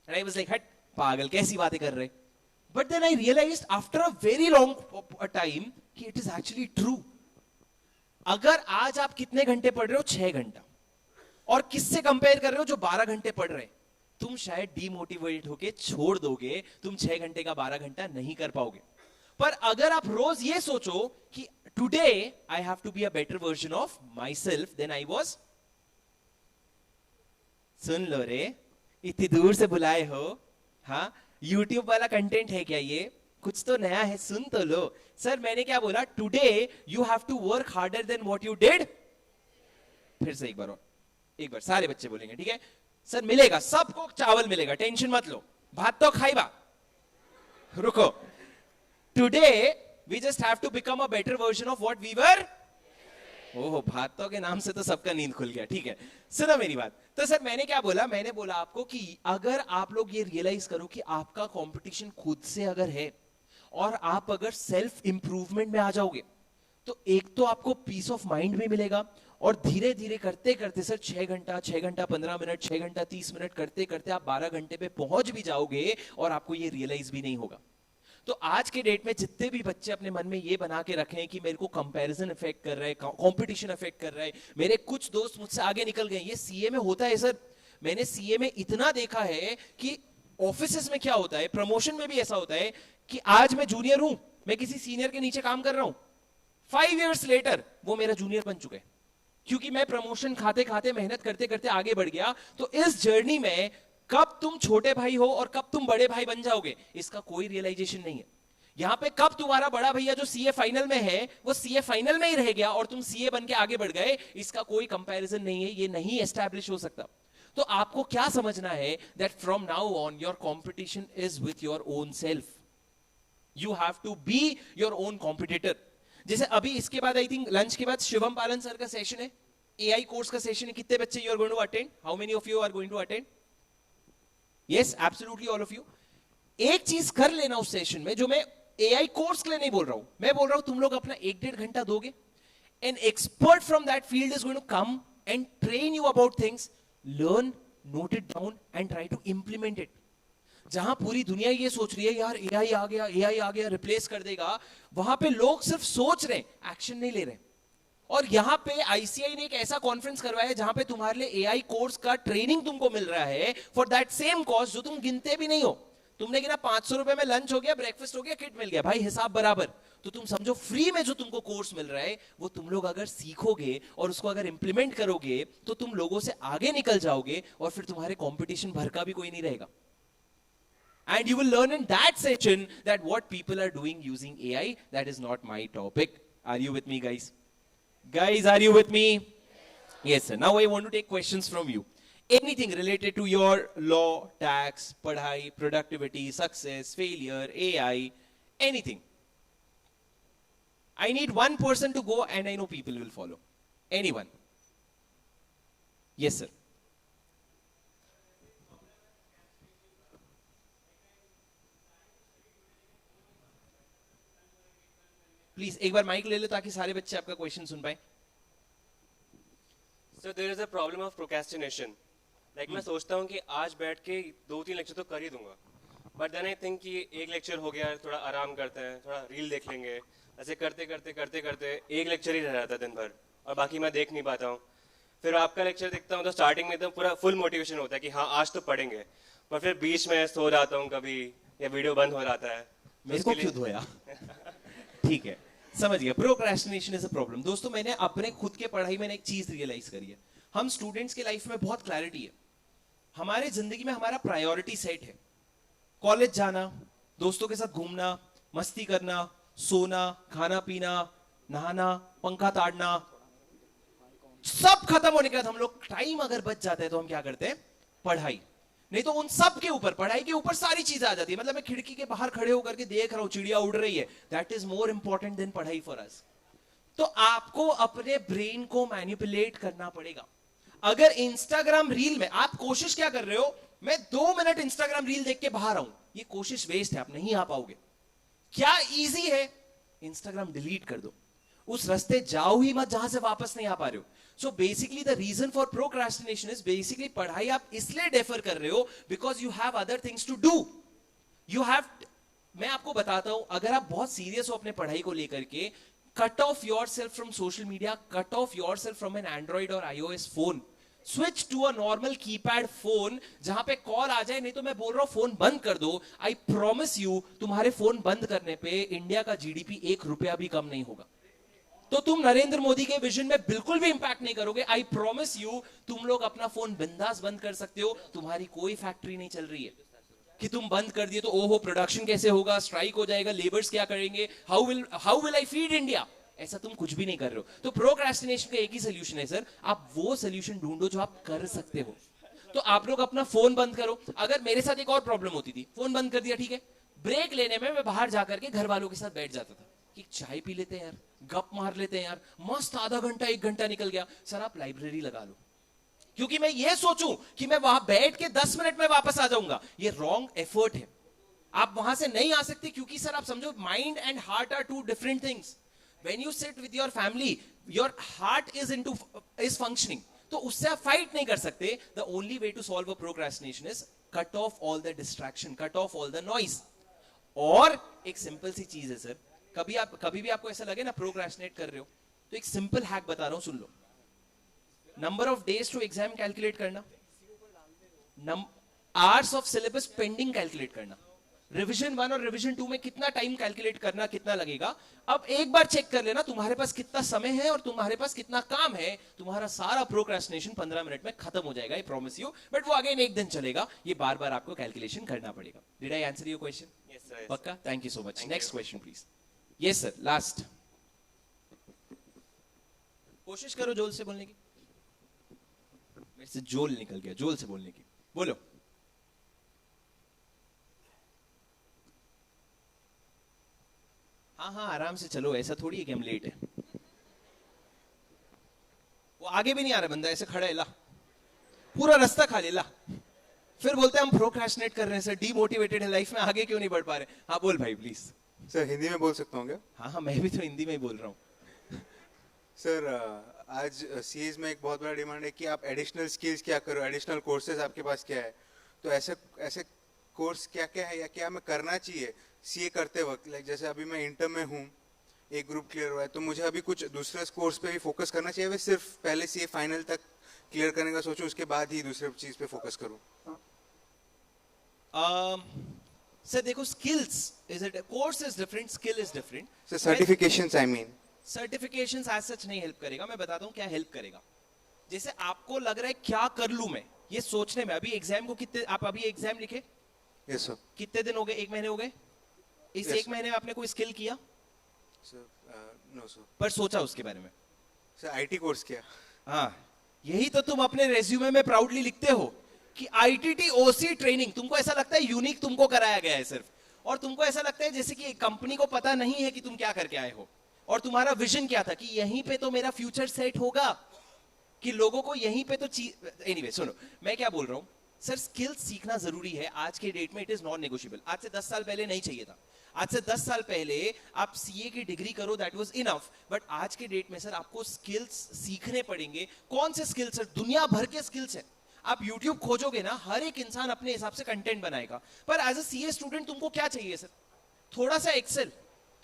एंड आई वाज लाइक हट पागल, कैसी बातें कर रहे. But then I realised after a very long time कि इट इज एक्चुअली ट्रू. अगर आज आप कितने घंटे पढ़ रहे हो? 6 घंटा. और किससे कंपेयर कर रहे हो? जो 12 घंटे पढ़ रहे हैं. तुम शायद डीमोटिवेट होके छोड़ दोगे, तुम 6 घंटे का 12 घंटा नहीं कर पाओगे. पर अगर आप रोज ये सोचो कि today I have to be a better version of myself then I was. सुन लो रे, इतनी दूर से बुलाए हो, हाँ यूट्यूब वाला कंटेंट है क्या ये? कुछ तो नया है, सुन तो लो. सर मैंने क्या बोला? Today you have to work harder than what you did. फिर से एक बार सारे बच्चे बोलेंगे, ठीक है? सर मिलेगा, सबको चावल मिलेगा, टेंशन मत लो, भात तो खाइबा. रुको, today we just have to become a better version of what we were. ओह, भातों के नाम से तो सबका नींद खुल गया. ठीक है, सुनो मेरी बात. तो सर मैंने क्या बोला? मैंने बोला आपको कि अगर आप लोग ये रियलाइज करो कि आपका कंपटीशन खुद से अगर है और आप अगर सेल्फ इंप्रूवमेंट में आ जाओगे तो एक तो आपको पीस ऑफ माइंड भी मिलेगा और धीरे धीरे करते करते सर 6 घंटा 15 मिनट 6 घंटा 30 मिनट करते करते आप 12 घंटे पे पहुंच भी जाओगे और आपको ये रियलाइज भी नहीं होगा. तो आज के डेट में जितने भी बच्चे अपने मन में ये बना के रखे हैं कि मेरे को कंपैरिजन इफेक्ट कर रहा है, कंपटीशन इफेक्ट कर रहा है, मेरे कुछ दोस्त मुझसे आगे निकल गए, ये सीए में होता है सर. मैंने सीए में इतना देखा है कि ऑफिसेस में क्या होता है, प्रमोशन में भी ऐसा होता है कि आज मैं जूनियर हूं, मैं किसी सीनियर के नीचे काम कर रहा हूं, 5 years लेटर वो मेरा जूनियर बन चुके हैं क्योंकि मैं प्रमोशन खाते खाते मेहनत करते करते आगे बढ़ गया. तो इस जर्नी में कब तुम छोटे भाई हो और कब तुम बड़े भाई बन जाओगे इसका कोई रियलाइजेशन नहीं है. यहां पे कब तुम्हारा बड़ा भैया जो सीए फाइनल में है वो सीए फाइनल में ही रह गया और तुम सीए बन के आगे बढ़ गए, इसका कोई कंपैरिजन नहीं है, ये नहीं एस्टैब्लिश हो सकता. तो आपको क्या समझना है that from now on your competition is with your own self. You have to be your own competitor. जैसे अभी इसके बाद आई थिंक लंच के बाद शिवम पालन सर का सेशन है, एआई कोर्स का सेशन है. कितने बच्चे you are going to attend? How many of you are going to attend? Yes, absolutely all of you. एक चीज कर लेना उस सेशन में, जो मैं एआई कोर्स के लिए नहीं बोल रहा हूं, मैं बोल रहा हूं तुम लोग अपना 1-1.5 घंटा दोगे. An expert from that field is going to come and train you about things. Learn, note it down and try to implement it. जहां पूरी दुनिया ये सोच रही है यार एआई आ गया रिप्लेस कर देगा, वहां पे लोग सिर्फ सोच रहे हैं, एक्शन नहीं ले रहे. और यहां पे आईसीआई ने एक ऐसा कॉन्फ्रेंस करवाया है जहां पे तुम्हारे लिए एआई कोर्स का ट्रेनिंग तुमको मिल रहा है फॉर दैट सेम कॉस्ट जो तुम गिनते भी नहीं हो. तुमने गिना 500 रुपए में लंच हो गया, ब्रेकफास्ट हो गया, किट मिल गया, भाई हिसाब बराबर. तो तुम समझो फ्री में जो तुमको कोर्स मिल रहा है वो तुम लोग अगर सीखोगे और उसको अगर इंप्लीमेंट करोगे तो तुम लोगों से आगे निकल जाओगे और फिर तुम्हारे कंपटीशन भर का भी कोई नहीं रहेगा. And you will learn in that session that what people are doing using AI, that is not my topic. Are you with me, guys? Guys, are you with me? Yes, sir. Now I want to take questions from you. Anything related to your law, tax, padhai, productivity, success, failure, AI, anything. I need one person to go and I know people will follow. Anyone? Yes, sir. Please एक बार mic ले लो ताकि सारे बच्चे आपका question सुन पाए. So there is a problem of procrastination. Like मैं सोचता हूँ कि आज बैठ के 2-3 लेक्चर तो कर ही दूंगा. But then I think कि एक लेक्चर हो गया, थोड़ा आराम करते हैं, थोड़ा रील देख लेंगे. ऐसे करते करते एक लेक्चर ही रह जाता है दिन भर और बाकी मैं देख नहीं पाता हूँ. फिर आपका लेक्चर देखता हूँ तो स्टार्टिंग में तो पूरा फुल मोटिवेशन होता है कि हाँ आज तो पढ़ेंगे, पर फिर बीच में सो जाता हूँ कभी या वीडियो बंद हो जाता है. मेरे को क्यों धोया? ठीक है, समझ गया. Procrastination is a problem. दोस्तों मैंने अपने खुद के पढ़ाई में एक चीज रियलाइज करी है. हम स्टूडेंट्स के लाइफ में बहुत क्लैरिटी है. हमारे जिंदगी में हमारा प्रायोरिटी सेट है. कॉलेज जाना, दोस्तों के साथ घूमना, मस्ती करना, सोना, खाना पीना, नहाना, पंखा ताड़ना, सब खत्म होने के बाद हम लोग टाइम अगर बच जाता है तो हम क्या करते हैं? पढ़ाई. नहीं तो उन सब के ऊपर, पढ़ाई के ऊपर सारी चीजें आ जाती है. मतलब मैं खिड़की के बाहर खड़े होकर के देख रहा हूं चिड़िया उड़ रही है, that is more important than पढ़ाई फॉर अस. तो आपको अपने ब्रेन को मैनिपुलेट करना पड़ेगा. अगर इंस्टाग्राम रील में आप कोशिश क्या कर रहे हो, मैं 2 मिनट इंस्टाग्राम रील देख के बाहर आऊं, ये कोशिश वेस्ट है, आप नहीं आ पाओगे. क्या इजी है? इंस्टाग्राम डिलीट कर दो. उस रास्ते जाओ ही मत जहां से वापस नहीं आ पा रहे हो. So basically the reason for procrastination is basically पढ़ाई आप इसलिए डेफर कर रहे हो because you have other things to do. You have, मैं आपको बताता हूं, अगर आप बहुत सीरियस हो अपने पढ़ाई को लेकर के, cut off yourself from social media, cut off yourself from an android और iOS phone, switch to a normal keypad phone जहां पे कॉल आ जाए. नहीं तो मैं बोल रहा हूं फोन बंद कर दो. आई प्रॉमिस यू, तुम्हारे फोन बंद करने पे इंडिया का जीडीपी 1 रुपया भी कम नहीं होगा. तो तुम नरेंद्र मोदी के विजन में बिल्कुल भी इंपैक्ट नहीं करोगे. आई प्रॉमिस यू, तुम लोग अपना फोन बिंदास बंद कर सकते हो. तुम्हारी कोई फैक्ट्री नहीं चल रही है कि तुम बंद कर दिए तो ओहो प्रोडक्शन कैसे होगा, स्ट्राइक हो जाएगा, लेबर्स क्या करेंगे, how will I feed India. ऐसा तुम कुछ भी नहीं कर रहे हो. तो प्रोक्रेस्टिनेशन का एक ही सोल्यूशन है सर, आप वो सोल्यूशन ढूंढो जो आप कर सकते हो. तो आप लोग अपना फोन बंद करो. अगर मेरे साथ एक और प्रॉब्लम होती थी, फोन बंद कर दिया, ठीक है, ब्रेक लेने में मैं बाहर जाकर के घर वालों के साथ बैठ जाता था कि चाय पी लेते हैं यार, गप मार लेते हैं यार, मस्त आधा घंटा 1 घंटा निकल गया. सर आप लाइब्रेरी लगा लो, क्योंकि मैं ये सोचूं कि मैं वहां बैठ के 10 मिनट में वापस आ जाऊंगा, ये रॉन्ग एफर्ट है. आप वहां से नहीं आ सकते क्योंकि सर आप समझो mind and heart are 2 different things. When you sit with your family, your heart is functioning. तो उससे आप फाइट नहीं कर सकते. The only way to solve a procrastination is cut off all the distraction, cut off all the noise. और एक simple सी चीज है सर, कभी भी आपको ऐसा लगे ना प्रोक्रेस्टिनेट कर रहे हो, तो एक सिंपल हैक बता रहा हूं, सुन लो. Number of days to exam calculate करना, hours of syllabus pending calculate करना, रिवीजन 1 और रिवीजन 2 में कितना टाइम कैलकुलेट करना, कितना लगेगा. अब एक बार चेक कर लेना तुम्हारे पास कितना समय है और तुम्हारे पास कितना काम है, तुम्हारा सारा प्रोक्रेस्टिनेशन 15 मिनट में खत्म हो जाएगा. I promise you. बट वो अगेन एक दिन चलेगा, ये बार बार आपको कैलकुलेशन करना पड़ेगा. Did I answer your question? Yes, sir. पक्का? Thank you so much. Next question please. Yes sir, last. कोशिश करो जोल से बोलने की. मेरे से जोल निकल गया, जोल से बोलने की. बोलो. हाँ आराम से चलो, ऐसा थोड़ी है कि हम लेट है. वो आगे भी नहीं आ रहा बंदा, ऐसे खड़ा है, ला पूरा रास्ता खा ले, ला. फिर बोलते हैं हम प्रोक्रेस्टिनेट कर रहे हैं सर, डीमोटिवेटेड है लाइफ में, आगे क्यों नहीं बढ़ पा रहे. हाँ बोल भाई प्लीज. सर हिंदी में बोल सकता हूँ क्या? हाँ मैं भी तो हिंदी में ही बोल रहा हूँ. सर आज सीएज में एक बहुत बड़ा डिमांड है कि आप एडिशनल स्किल्स क्या करो, एडिशनल कोर्सेज आपके पास क्या है. तो ऐसे कोर्स क्या क्या है या क्या हमें करना चाहिए सीए करते वक्त. लाइक जैसे अभी मैं इंटर में हूँ, एक ग्रुप क्लियर हुआ है, तो मुझे अभी कुछ दूसरे कोर्स पे भी फोकस करना चाहिए, वे सिर्फ पहले सीए फाइनल तक क्लियर करने का सोचूं, उसके बाद ही दूसरे चीज पे फोकस करूं. सर देखो, skills is it, course is different, skill is different. Sir certifications, I mean certifications as such नहीं हेल्प करेगा. मैं बताता हूँ क्या हेल्प करेगा. जैसे आपको लग रहा है क्या कर लूं मैं, ये सोचने में, अभी एग्जाम को कितने, आप अभी एग्जाम लिखे, यस सर। कितने दिन हो गए? 1 महीने हो गए? इस Yes, 1 sir. महीने में आपने कोई स्किल किया? No sir. पर सोचा उसके बारे में? सर आईटी कोर्स किया। हाँ, यही तो तुम अपने रेज्यूमे में प्राउडली लिखते हो कि आईटीटी ओसी ट्रेनिंग। तुमको ऐसा लगता है यूनिक तुमको कराया गया है सिर्फ, और तुमको ऐसा लगता है जैसे कि कंपनी को पता नहीं है कि तुम क्या करके आए हो। और तुम्हारा विजन क्या था कि यहीं पे तो मेरा फ्यूचर सेट होगा, कि लोगों को यहीं पे तो एनीवे सुनो मैं क्या बोल रहा हूं सर, स्किल्स सीखना जरूरी है आज के डेट में। It is non negotiable. आज से 10 साल पहले नहीं चाहिए था। आज से 10 साल पहले आप सीए की डिग्री करो, दैट वाज इनफ। बट आज के डेट में सर आपको स्किल्स सीखने पड़ेंगे। कौन से स्किल्स है? दुनिया भर के स्किल्स है। आप YouTube खोजोगे ना, हर एक इंसान अपने हिसाब से कंटेंट बनाएगा। पर एज अ सीए स्टूडेंट तुमको क्या चाहिए सर? थोड़ा सा एक्सेल,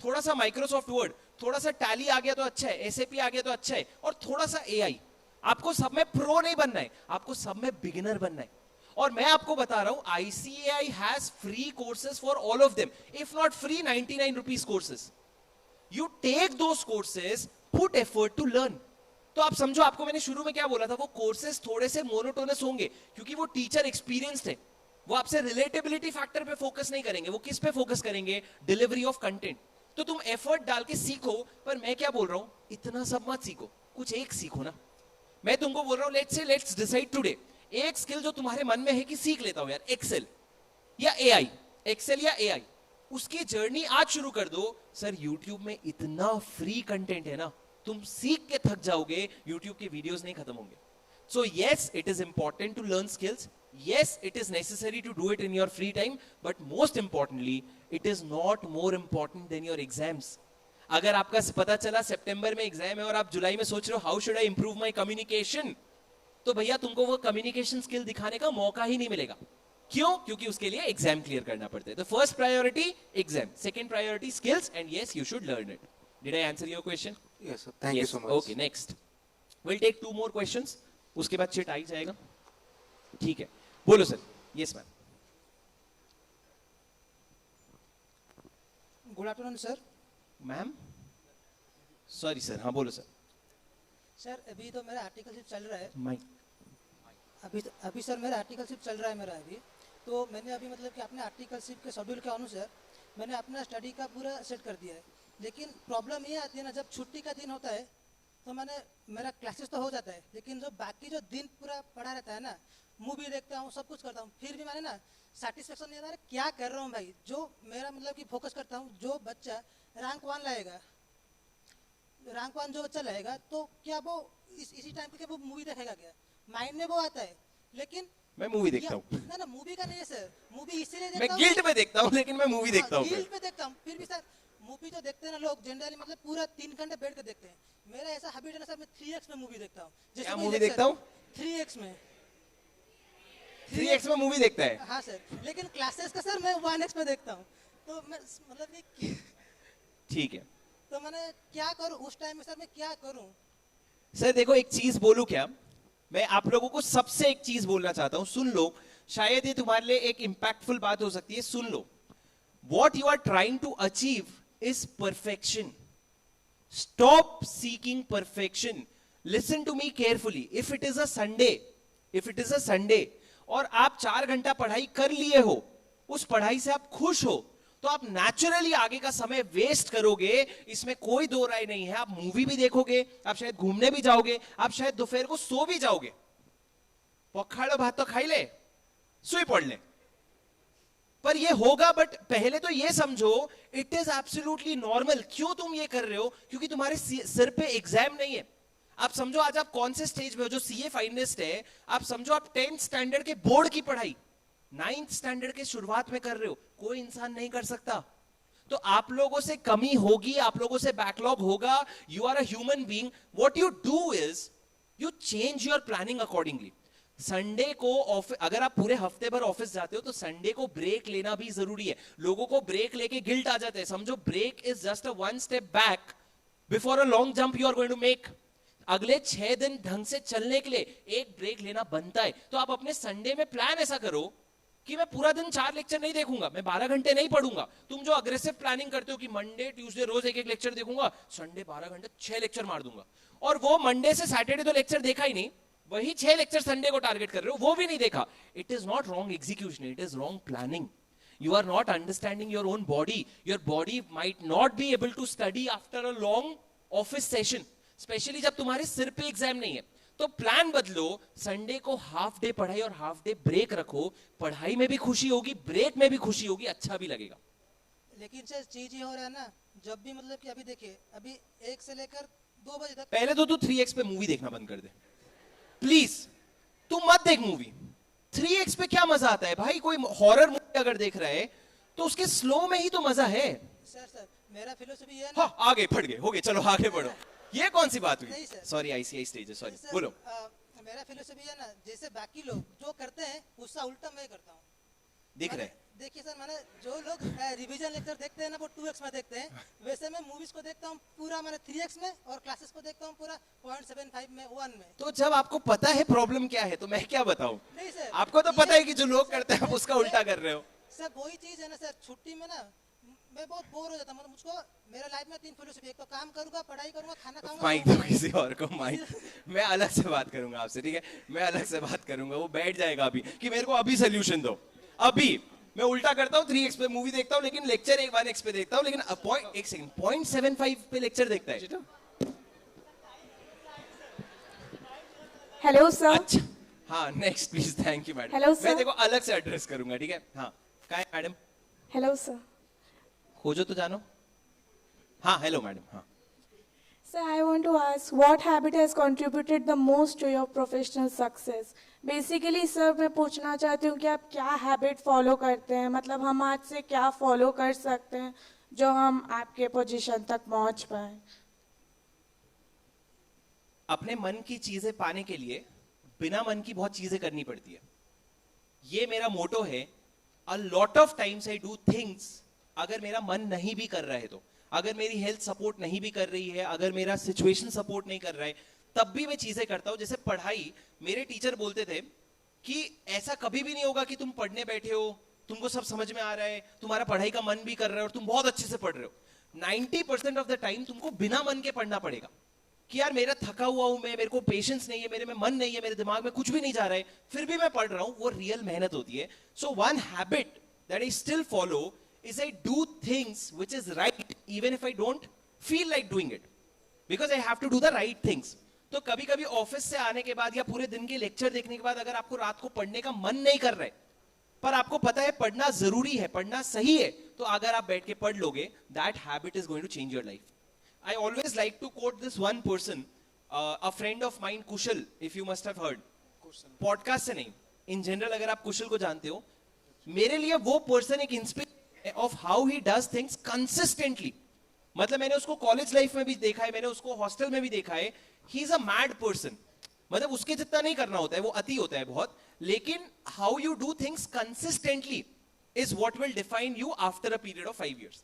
थोड़ा सा माइक्रोसॉफ्ट वर्ड, थोड़ा सा टैली आ गया तो अच्छा है, एसएपी आ गया तो अच्छा है, और थोड़ा सा एआई। आपको सब में प्रो नहीं बनना है, आपको सब में बिगिनर बनना है। और मैं आपको बता रहा हूं ICAI has free courses for all of them, if not free 99 rupees courses. You take those courses, put effort to learn. तो आप समझो, आपको मैंने शुरू में क्या बोला था, वो कोर्सेज थोड़े से मोनोटोनस होंगे क्योंकि वो टीचर एक्सपीरियंस्ड है। वो आपसे रिलेटेबिलिटी फैक्टर पे फोकस नहीं करेंगे, वो किस पे फोकस करेंगे? Delivery of content. तो तुम एफर्ट डाल के सीखो। पर मैं क्या बोल रहा हूं, इतना सब मत सीखो, कुछ एक सीखो ना। मैं तुमको बोल रहा हूं लेट्स डिसाइड टुडे एक स्किल जो तुम्हारे मन में है कि सीख लेता हूं यार, एक्सेल या एआई, एक्सेल या एआई, उसकी जर्नी आज शुरू कर दो। सर यूट्यूब में इतना फ्री कंटेंट है ना, तुम सीख के थक जाओगे, यूट्यूब के वीडियोस नहीं खत्म होंगे। So yes, it is important to learn skills, yes it is necessary to do it in your free time, but most importantly it is not more important than your exams. अगर आपका पता चला सितंबर में exam है और आप जुलाई में सोच रहे हो how should I improve my communication, तो भैया तुमको वो कम्युनिकेशन स्किल दिखाने का मौका ही नहीं मिलेगा। क्यों? क्योंकि उसके लिए एग्जाम क्लियर करना पड़ता है। तो first priority exam, second priority skills, and yes you should learn it. Did I answer your question? Yes sir, thank you so much. Okay, next will take 2 more questions, उसके बाद chit आ ही जाएगा। ठीक है, बोलो sir. Yes ma'am. Good afternoon sir. Ma'am sorry sir, हाँ बोलो सर। सर अभी तो मेरा आर्टिकलशिप चल रहा है। माइक। अभी सर मेरा आर्टिकलशिप चल रहा है मेरा अभी। तो मैंने अभी मतलब कि अपने आर्टिकलशिप के शेड्यूल के अनुसार मैंने अपना स्टडी का पूरा सेट कर दिया है। लेकिन प्रॉब्लम ये आती है ना, जब छुट्टी का दिन होता है तो मेरा क्लासेस तो हो जाता है, लेकिन जो बाकी जो दिन पूरा पढ़ा रहता है ना, मूवी देखता हूँ, सब कुछ करता हूँ, फिर भी मैंने ना सेटिस्फेक्शन नहीं आता क्या कर रहा हूँ भाई। जो मेरा मतलब कि फोकस करता हूँ, जो बच्चा रैंक 1 लाएगा, रैंक 1 जो बच्चा लाएगा, तो क्या वो इसी टाइम पे वो मूवी देखेगा क्या? माइंड में वो आता है, लेकिन मैं मूवी देखता हूँ। ना मूवी का नहीं है सर, मूवी इसीलिए मैं देखता हूँ। गिल्ट में देखता हूँ, लेकिन मैं मूवी देखता हूँ। गिल्ट में देखता हूँ, फिर भी सर मूवी जो देखते हैं ना लोग जनरली मतलब पूरा 3 घंटे बैठ के देखते हैं। मेरा ऐसा हैबिट है ना सर, मैं 3x में मूवी देखता हूँ। क्या मूवी देखता हूँ? 3x में। 3x में मूवी देखता है? हाँ सर, लेकिन क्लासेस का सर मैं 1x में देखता हूँ। तो मैं मतलब कि ठीक है। तो मैंने क्या करूँ उस टाइम में सर, मैं क्या करूँ? सर देखो, एक चीज बोलूं क्या, मैं आप लोगों को सबसे एक चीज बोलना चाहता हूं, सुन लो। शायद ये तुम्हारे लिए एक इंपैक्टफुल बात हो सकती है, सुन लो। What you are trying to achieve is perfection. Stop seeking perfection. Listen to me carefully. If it is a Sunday, और आप 4 घंटा पढ़ाई कर लिए हो, उस पढ़ाई से आप खुश हो, तो आप नेचुरली आगे का समय वेस्ट करोगे, इसमें कोई दो राय नहीं है। आप मूवी भी देखोगे, आप शायद घूमने भी जाओगे, आप शायद दोपहर को सो भी जाओगे। पखाड़ो भात तो खाई ले, सुई पढ़ ले, पर ये होगा। बट पहले तो ये समझो इट इज एब्सोल्युटली नॉर्मल। क्यों तुम ये कर रहे हो? क्योंकि तुम्हारे सिर पे एग्जाम नहीं है। आप समझो आज आप कौन से स्टेज में हो, जो सीए फाइनलिस्ट है, आप समझो आप 10th स्टैंडर्ड के बोर्ड की पढ़ाई 9th स्टैंडर्ड के शुरुआत में कर रहे हो। कोई इंसान नहीं कर सकता। तो आप लोगों से कमी होगी, आप लोगों से बैकलॉग होगा। You are a human being. What you do is you change your planning accordingly. Sunday को ऑफिस, अगर आप पूरे हफ्ते भर ऑफिस जाते हो तो संडे को ब्रेक लेना भी जरूरी है। लोगों को ब्रेक लेके गिल्ट आ जाता है। समझो break is just a 1 step back before a long jump you are going to make. अगले 6 दिन ढंग से चलने के लिए एक ब्रेक लेना बनता है। तो आप अपने संडे में प्लान ऐसा करो कि मैं पूरा दिन 4 लेक्चर नहीं देखूंगा, मैं 12 घंटे नहीं पढ़ूंगा। तुम जो अग्रेसिव प्लानिंग करते हो कि मंडे ट्यूसडे रोज एक लेक्चर देखूंगा, संडे 12 घंटे 6 लेक्चर मार दूंगा, और वो मंडे से सैटरडे तो लेक्चर देखा ही नहीं, वही 6 लेक्चर संडे को टारगेट कर रहे हो, वो भी नहीं देखा। It is not wrong execution, it is wrong planning. You are not understanding your own body. Your body might not be able to study after a long office session. Especially जब तुम्हारे सिर पे एग्जाम नहीं है. तो plan बदलो, Sunday को half day पढ़ाई और हाफ डे ब्रेक रखो. पढ़ाई में भी खुशी होगी, ब्रेक में भी खुशी होगी, अच्छा भी लगेगा. लेकिन सर चीज ये हो रहा है ना, जब भी मतलब कि अभी देखिए, अभी 1 से लेकर 2 बजे तक. पहले तो तू 3x पे मूवी देखना बंद कर दे प्लीज. तू मत देख मूवी. 3x पे क्या मजा आता है भाई? कोई हॉरर मूवी अगर देख रहा है तो उसके स्लो में ही तो मजा है. सर मेरा फिलोसफी ये है ना. हाँ, आगे फट गए, हो गए, चलो आगे बढ़ो. ये कौन सी बात हुई? नहीं सर. सॉरी, ICI स्टेज है, सॉरी, बोलो. मेरा फिलोसफी है ना, जैसे बाकी लोग जो करते हैं उसका उल्टा मैं करता हूँ. दिख रहा है. देखिए सर, मैंने जो लोग रिवीजन लेक्चर देखते हैं ना वो 2x में देखते हैं, वैसे मैं मूवीज को देखता हूँ पूरा मैंने 3x में, और क्लासेस को देखता हूँ पूरा 0.75 में, 1 में. तो जब आपको पता है प्रॉब्लम क्या है तो मैं क्या बताऊं? नहीं सर, आपको तो पता है कि जो लोग करते हैं आप उसका उल्टा कर रहे हो. सर वही चीज है ना सर, छुट्टी में ना मैं बहुत बोर हो जाता हूँ. मतलब मुझको मेरे लाइफ में 3 फिलोसफी, एक तो काम करूंगा, पढ़ाई करूंगा, खाना खाऊंगा. माइक दो किसी और को माइक. मैं अलग से बात करूंगा आपसे, ठीक है? मैं अलग से बात करूंगा, वो बैठ जाएगा अभी कि मेरे को अभी सोल्यूशन दो. अभी मैं उल्टा करता हूँ, 3x पे मूवी देखता हूँ लेकिन लेक्चर 1x पे देखता हूँ. लेकिन एक सेकंड, 0.75 पे लेक्चर देखता है. Hello, sir. अच्छा, हाँ, next please. Thank you madam. Hello, sir. मैं देखो अलग से एड्रेस करूंगा, ठीक है? हाँ, क्या है मैडम? Hello, sir. खोजो तो जानो. हाँ, हेलो मैडम. हाँ, Sir, I want to ask, what habit has contributed the most to your professional success? Basically, sir, मैं पूछना चाहती हूँ कि आप क्या हैबिट फॉलो करते हैं, मतलब हम आज से क्या फॉलो कर सकते हैं जो हम आपके पोजीशन तक पहुँच पाए. अपने मन की चीजें पाने के लिए बिना मन की बहुत चीजें करनी पड़ती है. ये मेरा मोटो है. A lot of times I do things अगर मेरा मन नहीं भी कर रहा है तो, अगर मेरी हेल्थ सपोर्ट नहीं भी कर रही है, अगर मेरा सिचुएशन सपोर्ट नहीं कर रहा है, तब भी मैं चीजें करता हूं. जैसे पढ़ाई, मेरे टीचर बोलते थे कि ऐसा कभी भी नहीं होगा कि तुम पढ़ने बैठे हो, तुमको सब समझ में आ रहा है, तुम्हारा पढ़ाई का मन भी कर रहा है और तुम बहुत अच्छे से पढ़ रहे हो. 90% ऑफ द टाइम तुमको बिना मन के पढ़ना पड़ेगा कि यार मेरा थका हुआ हूं मैं, मेरे को पेशेंस नहीं है, मेरे में मन नहीं है, मेरे दिमाग में कुछ भी नहीं जा रहा है, फिर भी मैं पढ़ रहा हूं. वो रियल मेहनत होती है. So one habit that I still follow is I do things which is right even if I don't feel like doing it because I have to do the right things. तो कभी कभी office से आने के बाद या पूरे दिन के लेक्चर देखने के बाद अगर आपको रात को पढ़ने का मन नहीं कर रहा है पर आपको पता है पढ़ना जरूरी है, पढ़ना सही है, तो अगर आप बैठ के पढ़ लोगे, that habit is going to change your life. I always like to quote this one person, a friend of mine, Kushal, if you must have heard. Podcast से नहीं, इन जनरल अगर आप कुशल को जानते हो, मेरे लिए वो पर्सन एक inspiration of how he does things consistently. मतलब मैंने उसको कॉलेज लाइफ में भी देखा है, मैंने उसको हॉस्टल में भी देखा है. He is a mad person. मतलब उसके जितना नहीं करना होता है, वो अति होता है बहुत, लेकिन how you do things consistently is what will define you after a period of 5 years.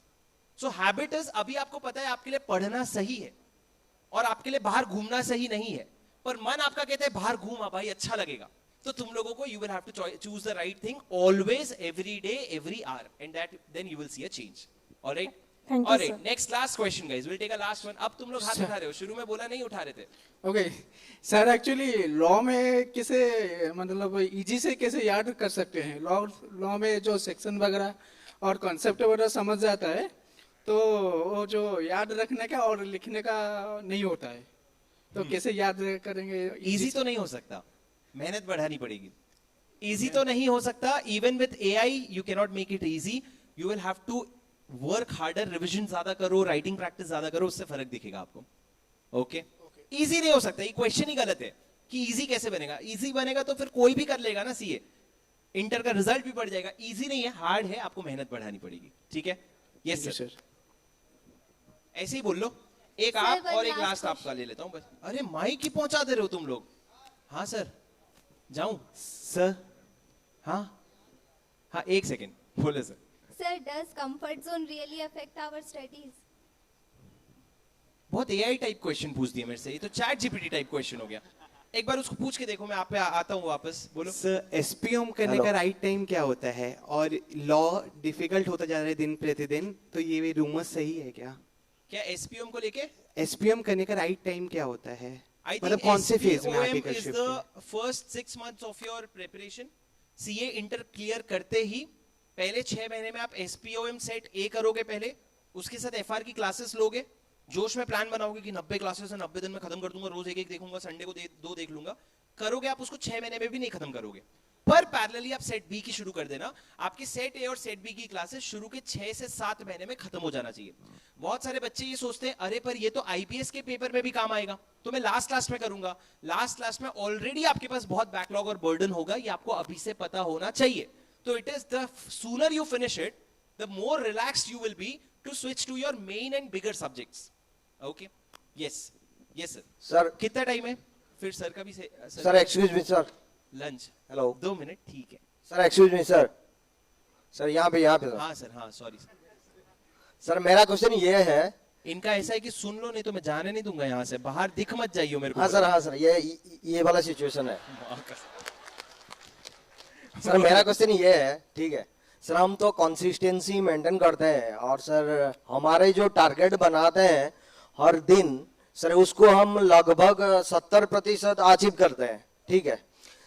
So habit is, अभी आपको पता है आपके लिए पढ़ना सही है और आपके लिए बाहर घूमना सही नहीं है, पर मन आपका कहता है बाहर घूमा भाई अच्छा लगेगा, तो तुम लोगों को you will have to choose the right thing always, every day, every hour, and that then you will see a change. All right? Thank you, All right. sir. Next, last question, guys. We'll take a last one. अब तुम लोग हाथ उठा रहे हो, शुरू में बोला नहीं उठा रहे थे. ओके सर, एक्चुअली लॉ में किसे मतलब इजी से कैसे याद कर सकते हैं? लॉ में जो सेक्शन वगैरह और कॉन्सेप्ट वगैरह समझ जाता है तो वो जो याद रखने का और लिखने का नहीं होता है, तो कैसे याद करेंगे? इजी तो नहीं हो सकता, मेहनत बढ़ानी पड़ेगी. इजी तो नहीं हो सकता. Even with AI you can not make it easy. You will have to work harder, revision ज्यादा करो, राइटिंग प्रैक्टिस ज्यादा करो, उससे फर्क दिखेगा आपको. ओके, इजी नहीं हो सकता. ये क्वेश्चन ही गलत है कि इजी कैसे बनेगा. इजी बनेगा तो फिर कोई भी कर लेगा ना. सीए इंटर का रिजल्ट भी बढ़ जाएगा. इजी नहीं है, हार्ड है, आपको मेहनत बढ़ानी पड़ेगी. ठीक है? Yes sir. ऐसे ही बोल लो. एक आप और एक लास्ट आपका ले लेता हूं बस. अरे माइक ही पहुंचा दे रहे हो तुम लोग. हाँ सर, जाऊं सर? हाँ हाँ, एक सेकेंड बोले sir. Sir, does comfort zone really affect our studies? बहुत एआई टाइप क्वेश्चन पूछ दिया मेरे से. ये तो चैट जीपीटी टाइप क्वेश्चन हो गया. एक बार उसको पूछ के देखो, मैं आप पे आता हूँ वापस. बोलो सर. एसपीएम करने का राइट टाइम क्या होता है? और लॉ डिफिकल्ट होता जा रहा है दिन प्रतिदिन, तो ये रूमर सही है क्या? क्या एसपीएम को लेके एसपीएम करने का राइट टाइम क्या होता है? मतलब कौन से फेज में article shift? Is the first 6 months of your preparation. CA inter clear करते ही पहले 6 महीने में आप SPOM सेट A करोगे पहले, उसके साथ FR की क्लासेस लोगे, जोश में प्लान बनाओगे कि 90 क्लासेस है 90 दिन में खत्म कर दूंगा, रोज एक देखूंगा, संडे को 2 देख लूंगा, करोगे आप उसको 6 महीने में भी नहीं खत्म करोगे। पर पैरेलली आप सेट बी की शुरू कर देना, आपकी सेट ए और सेट बी की क्लासेस शुरू के 6 से 7 महीने में खत्म हो जाना चाहिए। बहुत सारे बच्चे ये सोचते हैं अरे पर ये तो IPS के पेपर में भी काम आएगा, तो मैं लास्ट में करूंगा। लास्ट में ऑलरेडी आपके पास बहुत बैकलॉग और बर्डन होगा, ये आपको अभी से पता होना चाहिए। तो it is the sooner you finish it, the more relaxed you will be to switch to your main and bigger subjects. Okay, yes sir. Sir कितना टाइम है फिर सर का भी sir excuse me sir, lunch. Hello 2 minute, ठीक है sir. Excuse me sir, sir यहाँ पे sir. हाँ सर, हाँ सॉरी सर मेरा क्वेश्चन ये है, इनका ऐसा है कि सुन लो नहीं तो मैं जाने नहीं दूंगा यहाँ से, बाहर दिख मत जाइयो मेरे को। हाँ सर ये वाला सिचुएशन है सर। मेरा क्वेश्चन ये है, ठीक है सर, हम तो कंसिस्टेंसी मेंटेन करते हैं और सर हमारे जो टारगेट बनाते हैं हर दिन सर उसको हम लगभग 70% अचीव करते हैं, ठीक है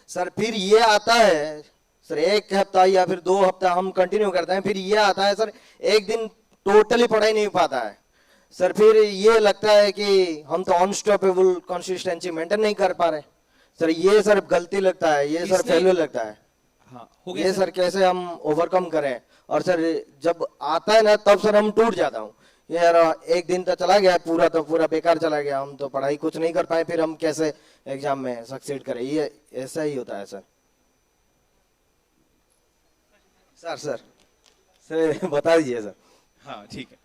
सर। फिर ये आता है सर 1 हफ्ता या फिर 2 हफ्ता हम कंटिन्यू करते हैं, फिर ये आता है सर एक दिन टोटली पढ़ाई नहीं पाता है सर, फिर ये लगता है कि हम तो अनस्टॉपेबल कंसिस्टेंसी मेंटेन नहीं कर पा रहे सर। ये सर गलती लगता है, ये सर फेल्यूर लगता है। हाँ, हो गया ये सर कैसे हम ओवरकम करें? और सर जब आता है ना तब सर हम टूट जाता हूँ, यार एक दिन तो चला गया, पूरा बेकार चला गया, हम तो पढ़ाई कुछ नहीं कर पाए, फिर हम कैसे एग्जाम में सक्सीड करें? ये ऐसा ही होता है सर। सर बता दीजिए सर। हाँ ठीक है,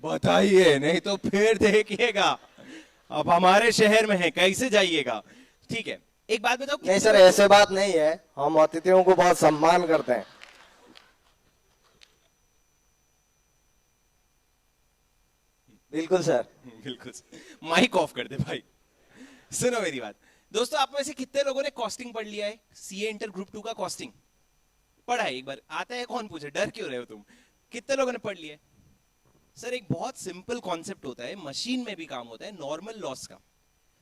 बताइए, नहीं तो फिर देखिएगा अब हमारे शहर में है कैसे जाइएगा। ठीक है, एक बात बताओ। नहीं सर ऐसे बात नहीं है, हम अतिथियों को बहुत सम्मान करते हैं। बिल्कुल सर, बिल्कुल। माइक ऑफ कर दे भाई। सुनो मेरी बात दोस्तों, आप में से कितने लोगों ने कॉस्टिंग पढ़ लिया है? सीए इंटर ग्रुप 2 का कॉस्टिंग पढ़ा है? एक बार आता है, कौन पूछे, डर क्यों रहे हो तुम? कितने लोगों ने पढ़ लिया है? सर एक बहुत सिंपल कॉन्सेप्ट होता है, मशीन में भी काम होता है, नॉर्मल लॉस का।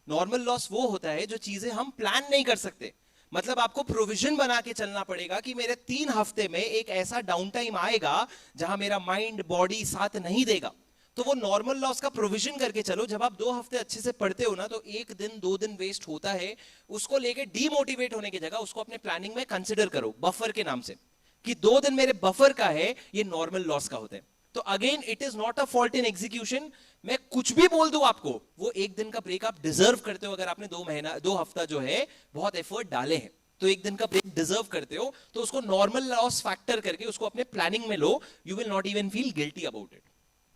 नॉर्मल लॉस वो होता है जो चीजें हम प्लान नहीं कर सकते। मतलब आपको प्रोविजन बना के चलना पड़ेगा कि मेरे 3 हफ्ते में एक ऐसा डाउन टाइम आएगा जहां मेरा माइंड बॉडी साथ नहीं देगा, तो वो नॉर्मल लॉस का प्रोविजन करके चलो। जब आप 2 हफ्ते अच्छे से पढ़ते हो ना, तो 1 दिन 2 दिन वेस्ट होता है, उसको लेके डीमोटिवेट होने की जगह उसको अपने प्लानिंग में कंसिडर करो बफर के नाम से, कि 2 दिन मेरे बफर का है, ये नॉर्मल लॉस का होता है। तो again it is not a fault in execution. मैं कुछ भी बोल दूं आपको, वो 1 दिन का ब्रेक आप डिजर्व करते हो। अगर आपने 2 हफ्ता जो है बहुत एफर्ट डाले हैं, तो 1 दिन का ब्रेक डिजर्व करते हो, तो उसको नॉर्मल लॉस फैक्टर करके उसको अपने प्लानिंग में लो। You will not even feel guilty about it.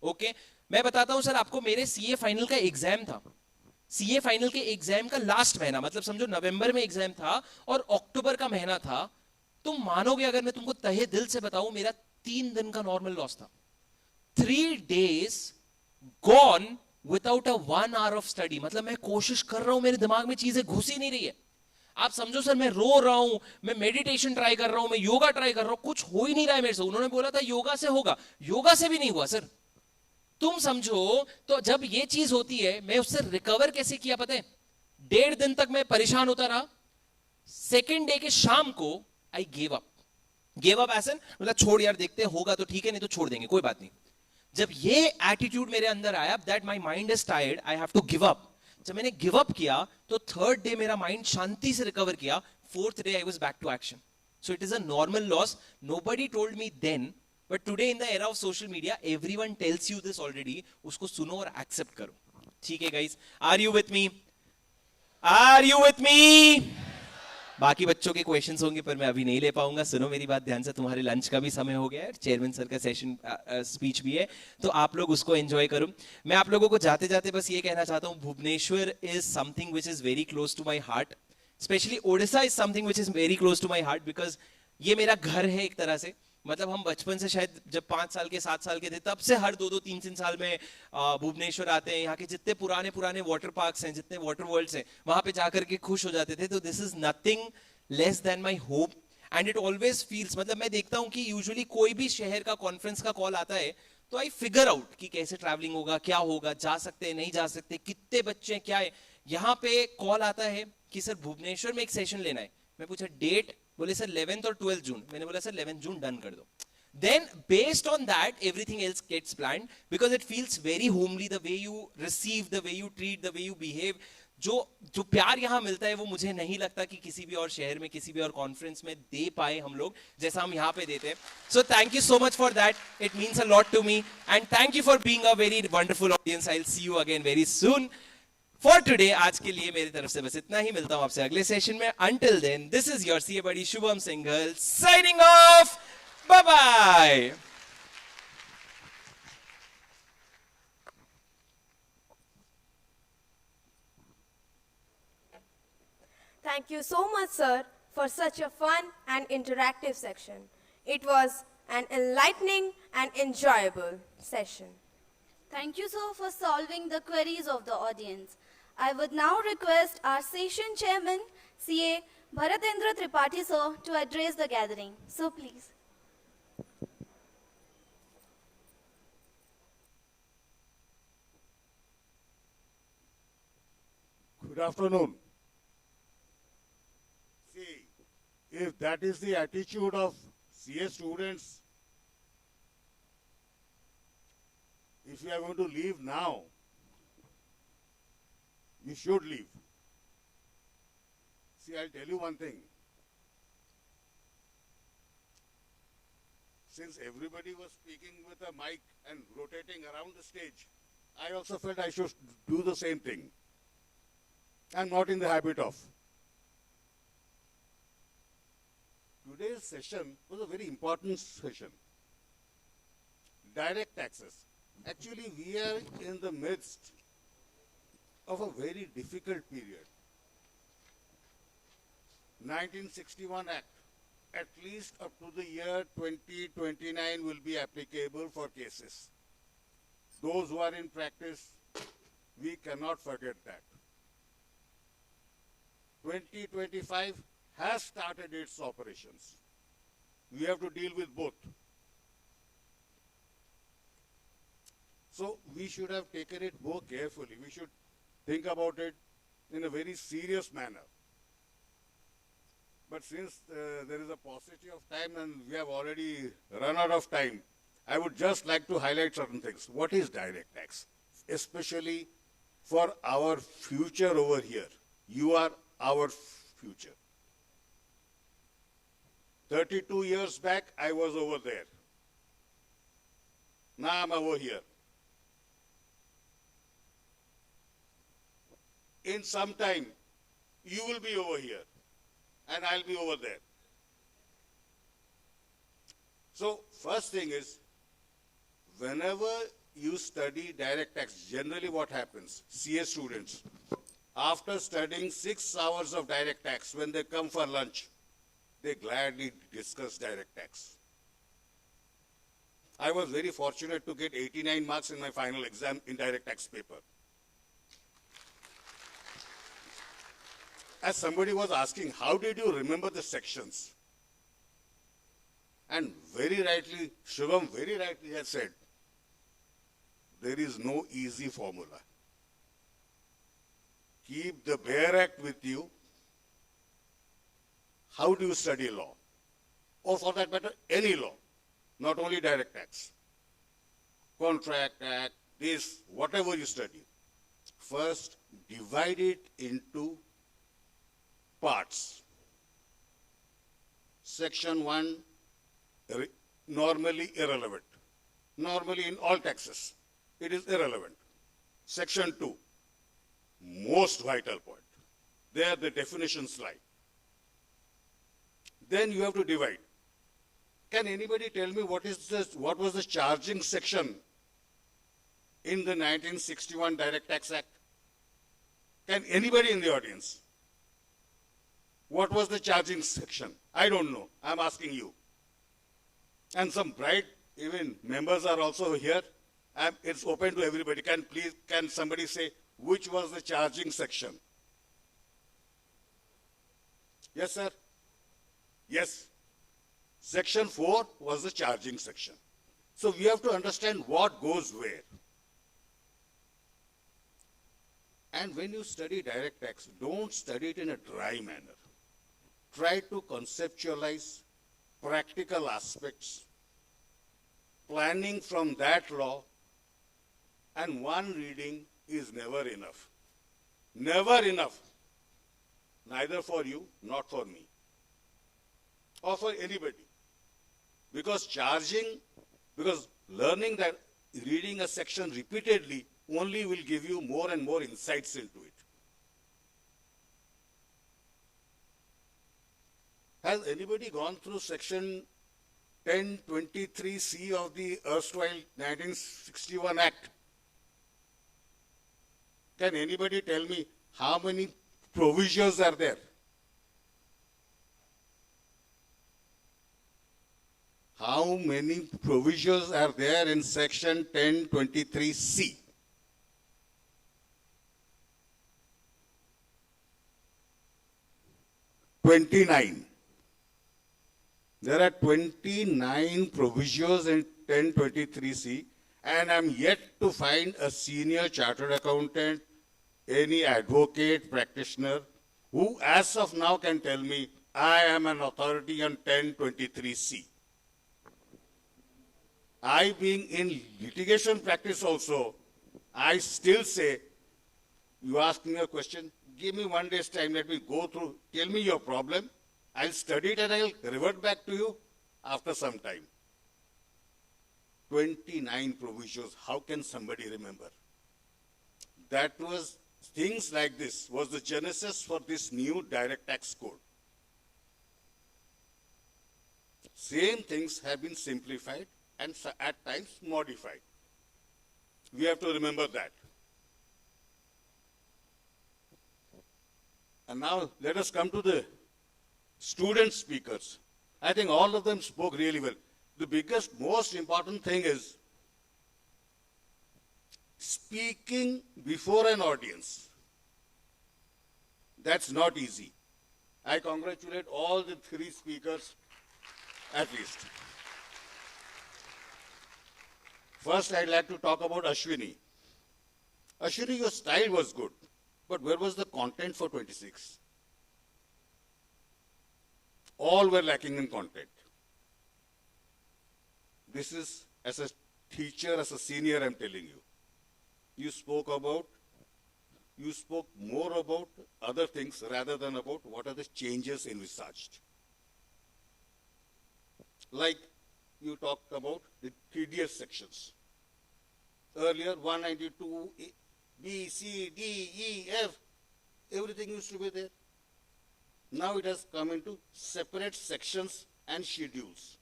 Okay, मैं बताता हूं सर आपको, मेरे सीए फाइनल का एग्जाम था। सीए फाइनल के एग्जाम का लास्ट महीना, मतलब समझो नवंबर में एग्जाम था और अक्टूबर का महीना था। तुम मानोगे अगर मैं तुमको तहे दिल से बताऊं, मेरा 3 दिन का नॉर्मल लॉस था। 3 days gone without a 1 hour of study। मतलब मैं कोशिश कर रहा हूं, मेरे दिमाग में चीजें घुस ही नहीं रही है। आप समझो सर, मैं रो रहा हूं, मैं मेडिटेशन ट्राई कर रहा हूं, मैं योगा ट्राई कर रहा हूं, कुछ हो ही नहीं रहा है मेरे से। उन्होंने बोला था योगा से होगा, योगा से भी नहीं हुआ सर। तुम समझो, तो जब ये चीज होती है, मैं उससे रिकवर कैसे किया पता है? 1.5 दिन तक मैं परेशान होता रहा। 2nd डे के शाम को आई गिव अप ऐसा, मतलब छोड़ यार, देखते होगा तो ठीक है, नहीं तो छोड़ देंगे, कोई बात नहीं। जब ये एटीट्यूड मेरे अंदर आया, that my mind is tired, I have to give up, जब मैंने गिव अप किया तो 3rd डे मेरा माइंड शांति से रिकवर किया। 4th day I was back to action. So it is a normal loss. Nobody told me then, but today in the era of social media everyone tells you this already. उसको सुनो और accept करो। ठीक है guys, are you with me? Are you with me? बाकी बच्चों के questions होंगे पर मैं अभी नहीं ले पाऊंगा। सुनो मेरी बात ध्यान से, तुम्हारे लंच का भी समय हो गया है, चेयरमैन सर का सेशन स्पीच भी है, तो आप लोग उसको एंजॉय करो। मैं आप लोगों को जाते जाते बस ये कहना चाहता हूँ, Bhubaneswar is something which is very close to my heart. Specially Odisha is something which is very close to my heart, because ये मेरा घर है एक तरह से। मतलब हम बचपन से, शायद जब 5 साल के 7 साल के थे, तब से हर 2-2, 3-3 साल में भुवनेश्वर आते हैं। यहाँ के जितने पुराने वाटर पार्क्स हैं, जितने वाटर वर्ल्ड्स हैं, वहां पे जाकर के खुश हो जाते थे। तो this is nothing less than my hope and it always feels, मतलब मैं देखता हूँ कि यूजुअली कोई भी शहर का कॉन्फ्रेंस का कॉल आता है तो आई फिगर आउट कि कैसे ट्रैवलिंग होगा, क्या होगा, जा सकते हैं नहीं जा सकते, कितने बच्चे हैं, क्या है। यहाँ पे कॉल आता है कि सर भुवनेश्वर में एक सेशन लेना है। मैं पूछा डेट, बोले सर 11th और 12th जून. मैंने बोला सर 11th जून डन कर दो. Then based on that everything else gets planned because it feels very homely, the way you receive, the way you treat, the way you behave. जो प्यार यहाँ मिलता है वो मुझे नहीं लगता कि किसी भी और शहर में किसी भी और कॉन्फ्रेंस में दे पाए हम लोग जैसा हम यहाँ पे देते हैं. So thank you so much for that. It means a lot to me and thank you for being a very wonderful audience. I will see you again very soon. For today आज के लिए मेरी तरफ से बस इतना ही. मिलता हूं आपसे अगले सेशन में. Until then this is your CA buddy Shubham Singhal signing off. Bye bye. Thank you so much, sir, for such a fun and interactive section. It was an enlightening and enjoyable session. Thank you, sir, for solving the queries of the audience. I would now request our session chairman, CA Bharatendra Tripathi, sir, to address the gathering. So please. Good afternoon. See, if that is the attitude of CA students, if you are going to leave now, you should leave. See, I'll tell you one thing. Since everybody was speaking with a mic and rotating around the stage, I also felt I should do the same thing. I'm not in the habit of. Today's session was a very important session. Direct taxes. Actually, we are in the midst of a very difficult period. 1961 Act, at least up to the year 2029 will be applicable for cases. Those who are in practice, we cannot forget that. 2025 has started its operations. We have to deal with both. So we should have taken it more carefully. We should think about it in a very serious manner. But since there is a paucity of time and we have already run out of time, I would just like to highlight certain things. What is direct tax? Especially for our future over here. You are our future. 32 years back, I was over there. Now I'm over here. In some time, you will be over here, and I'll be over there. So, first thing is, whenever you study direct tax, generally what happens, CA students, after studying 6 hours of direct tax, when they come for lunch, they gladly discuss direct tax. I was very fortunate to get 89 marks in my final exam in direct tax paper. As somebody was asking, how did you remember the sections? And very rightly, Shubham very rightly has said, there is no easy formula. Keep the Bare Act with you. How do you study law? Or for that matter, any law, not only direct tax. Contract Act, this, whatever you study. First, divide it into parts. Section 1, normally irrelevant. Normally in all taxes, it is irrelevant. Section 2, most vital point. There the definitions lie. Then you have to divide. Can anybody tell me what was the charging section in the 1961 Direct Tax Act? Can anybody in the audience? What was the charging section? I don't know. I'm asking you. And some bright, even members are also here. It's open to everybody. Can somebody say which was the charging section? Yes, sir? Yes. Section 4 was the charging section. So we have to understand what goes where. And when you study direct tax, don't study it in a dry manner. try to conceptualize practical aspects, planning from that law, and one reading is never enough. Never enough. Neither for you, not for me, or for anybody. Because learning that reading a section repeatedly only will give you more and more insights into it. Has anybody gone through section 1023C of the erstwhile 1961 Act? Can anybody tell me how many provisions are there? How many provisions are there in section 1023C? There are 29 provisions in 1023C, and I'm yet to find a senior chartered accountant, any advocate, practitioner, who as of now can tell me, I am an authority on 1023C. I being in litigation practice also, I still say, you ask me a question, give me 1 day's time, let me go through, tell me your problem, I'll study it and I'll revert back to you after some time. 29 provisions, how can somebody remember? That was, things like this was the genesis for this new direct tax code. Same things have been simplified and at times modified. We have to remember that. And now let us come to the student speakers. I think all of them spoke really well. The biggest, most important thing is speaking before an audience. That's not easy. I congratulate all the 3 speakers at least. First, I'd like to talk about Ashwini. Ashwini, your style was good, but where was the content for 26? All were lacking in content. This is, as a teacher, as a senior, I'm telling you. You spoke more about other things rather than about what are the changes envisaged. Like you talked about the tedious sections. Earlier, 192, B, C, D, E, F, everything used to be there. Now it has come into separate sections and schedules.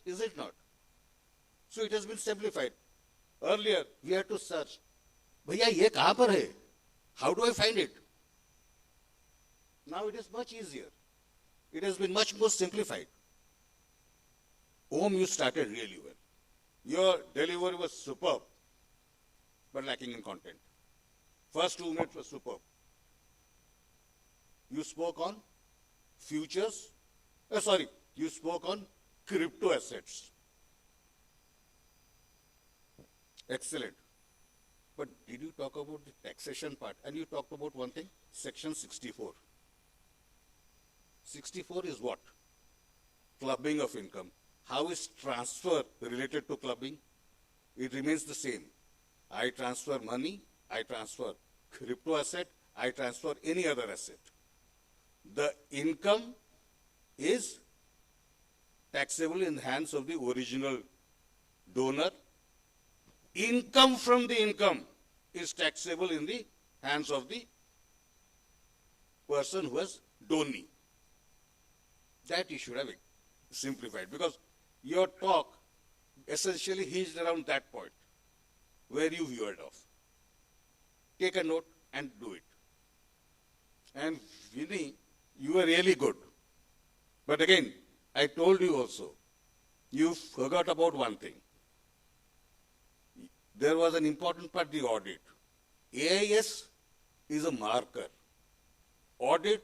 Is it not? So it has been simplified. Earlier, we had to search. Bhaiya, ye kahan par hai? How do I find it? Now it is much easier. It has been much more simplified. Om, you started really well. Your delivery was superb, but lacking in content. First 2 minutes were superb. You spoke on futures. You spoke on crypto assets. Excellent. But did you talk about the taxation part? And you talked about one thing, section 64. 64 is what? Clubbing of income. How is transfer related to clubbing? It remains the same. I transfer money, I transfer crypto asset, I transfer any other asset. The income is taxable in the hands of the original donor. Income from the income is taxable in the hands of the person who has donee. That you should have simplified, because your talk essentially hinged around that point where you veered off. Take a note and do it. And Vinny, you were really good. But again, I told you also, you forgot about one thing. There was an important part, the audit. AIS is a marker. Audit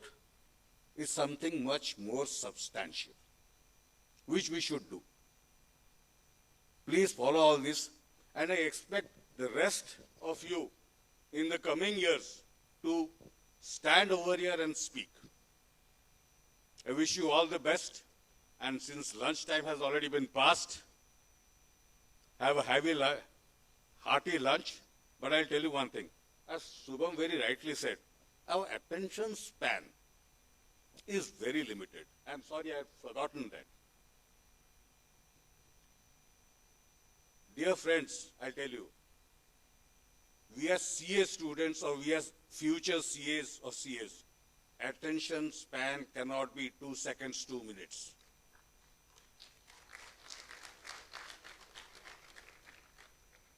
is something much more substantial, which we should do. Please follow all this, and I expect the rest of you in the coming years to stand over here and speak. I wish you all the best. And since lunchtime has already been passed, have a hearty lunch. But I'll tell you one thing. As Subham very rightly said, our attention span is very limited. I'm sorry, I've forgotten that. Dear friends, I'll tell you, we as CA students or we as future CAs or CAs, attention span cannot be 2 seconds, 2 minutes.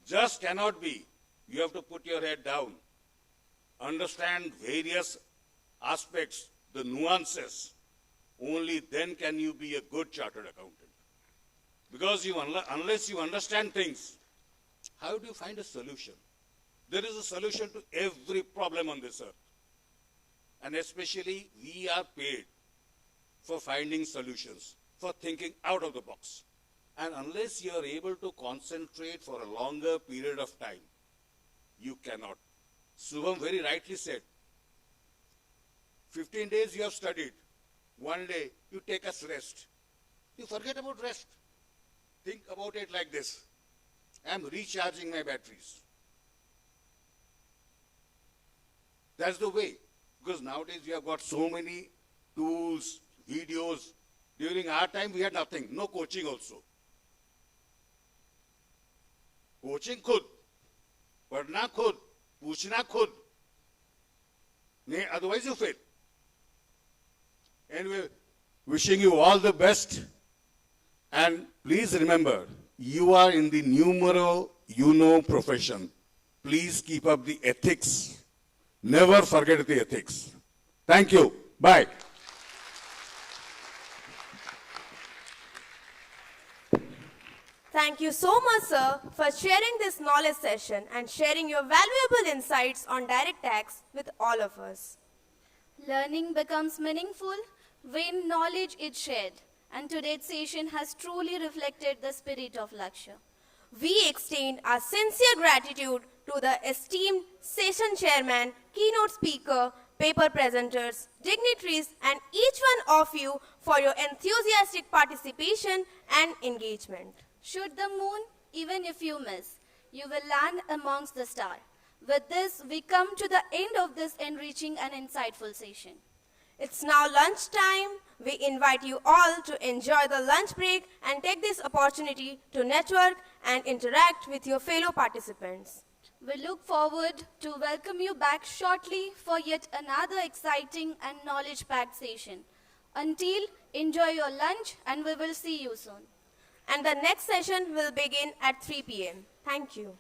Just cannot be. You have to put your head down, understand various aspects, the nuances. Only then can you be a good chartered accountant. Because unless you understand things, how do you find a solution? There is a solution to every problem on this earth. And especially, we are paid for finding solutions, for thinking out of the box. And unless you are able to concentrate for a longer period of time, you cannot. Subham very rightly said, 15 days you have studied. One day you take a rest. You forget about rest. Think about it like this. I am recharging my batteries. That's the way. Because nowadays we have got so many tools, videos. During our time we had nothing. No coaching also. Coaching खुद, पढ़ना खुद, पूछना खुद. Otherwise you fail. Anyway, wishing you all the best. And please remember, you are in the numero uno profession. Please keep up the ethics. Never forget the ethics. Thank you. Bye. Thank you so much, sir, for sharing this knowledge session and sharing your valuable insights on direct tax with all of us. Learning becomes meaningful when knowledge is shared, and today's session has truly reflected the spirit of Lakshya. We extend our sincere gratitude to the esteemed session chairman, keynote speaker, paper presenters, dignitaries, and each one of you for your enthusiastic participation and engagement. Should the moon, even if you miss, you will land amongst the stars. With this, we come to the end of this enriching and insightful session. It's now lunchtime. We invite you all to enjoy the lunch break and take this opportunity to network and interact with your fellow participants. We look forward to welcome you back shortly for yet another exciting and knowledge-packed session. Until, enjoy your lunch and we will see you soon. And the next session will begin at 3 p.m. Thank you.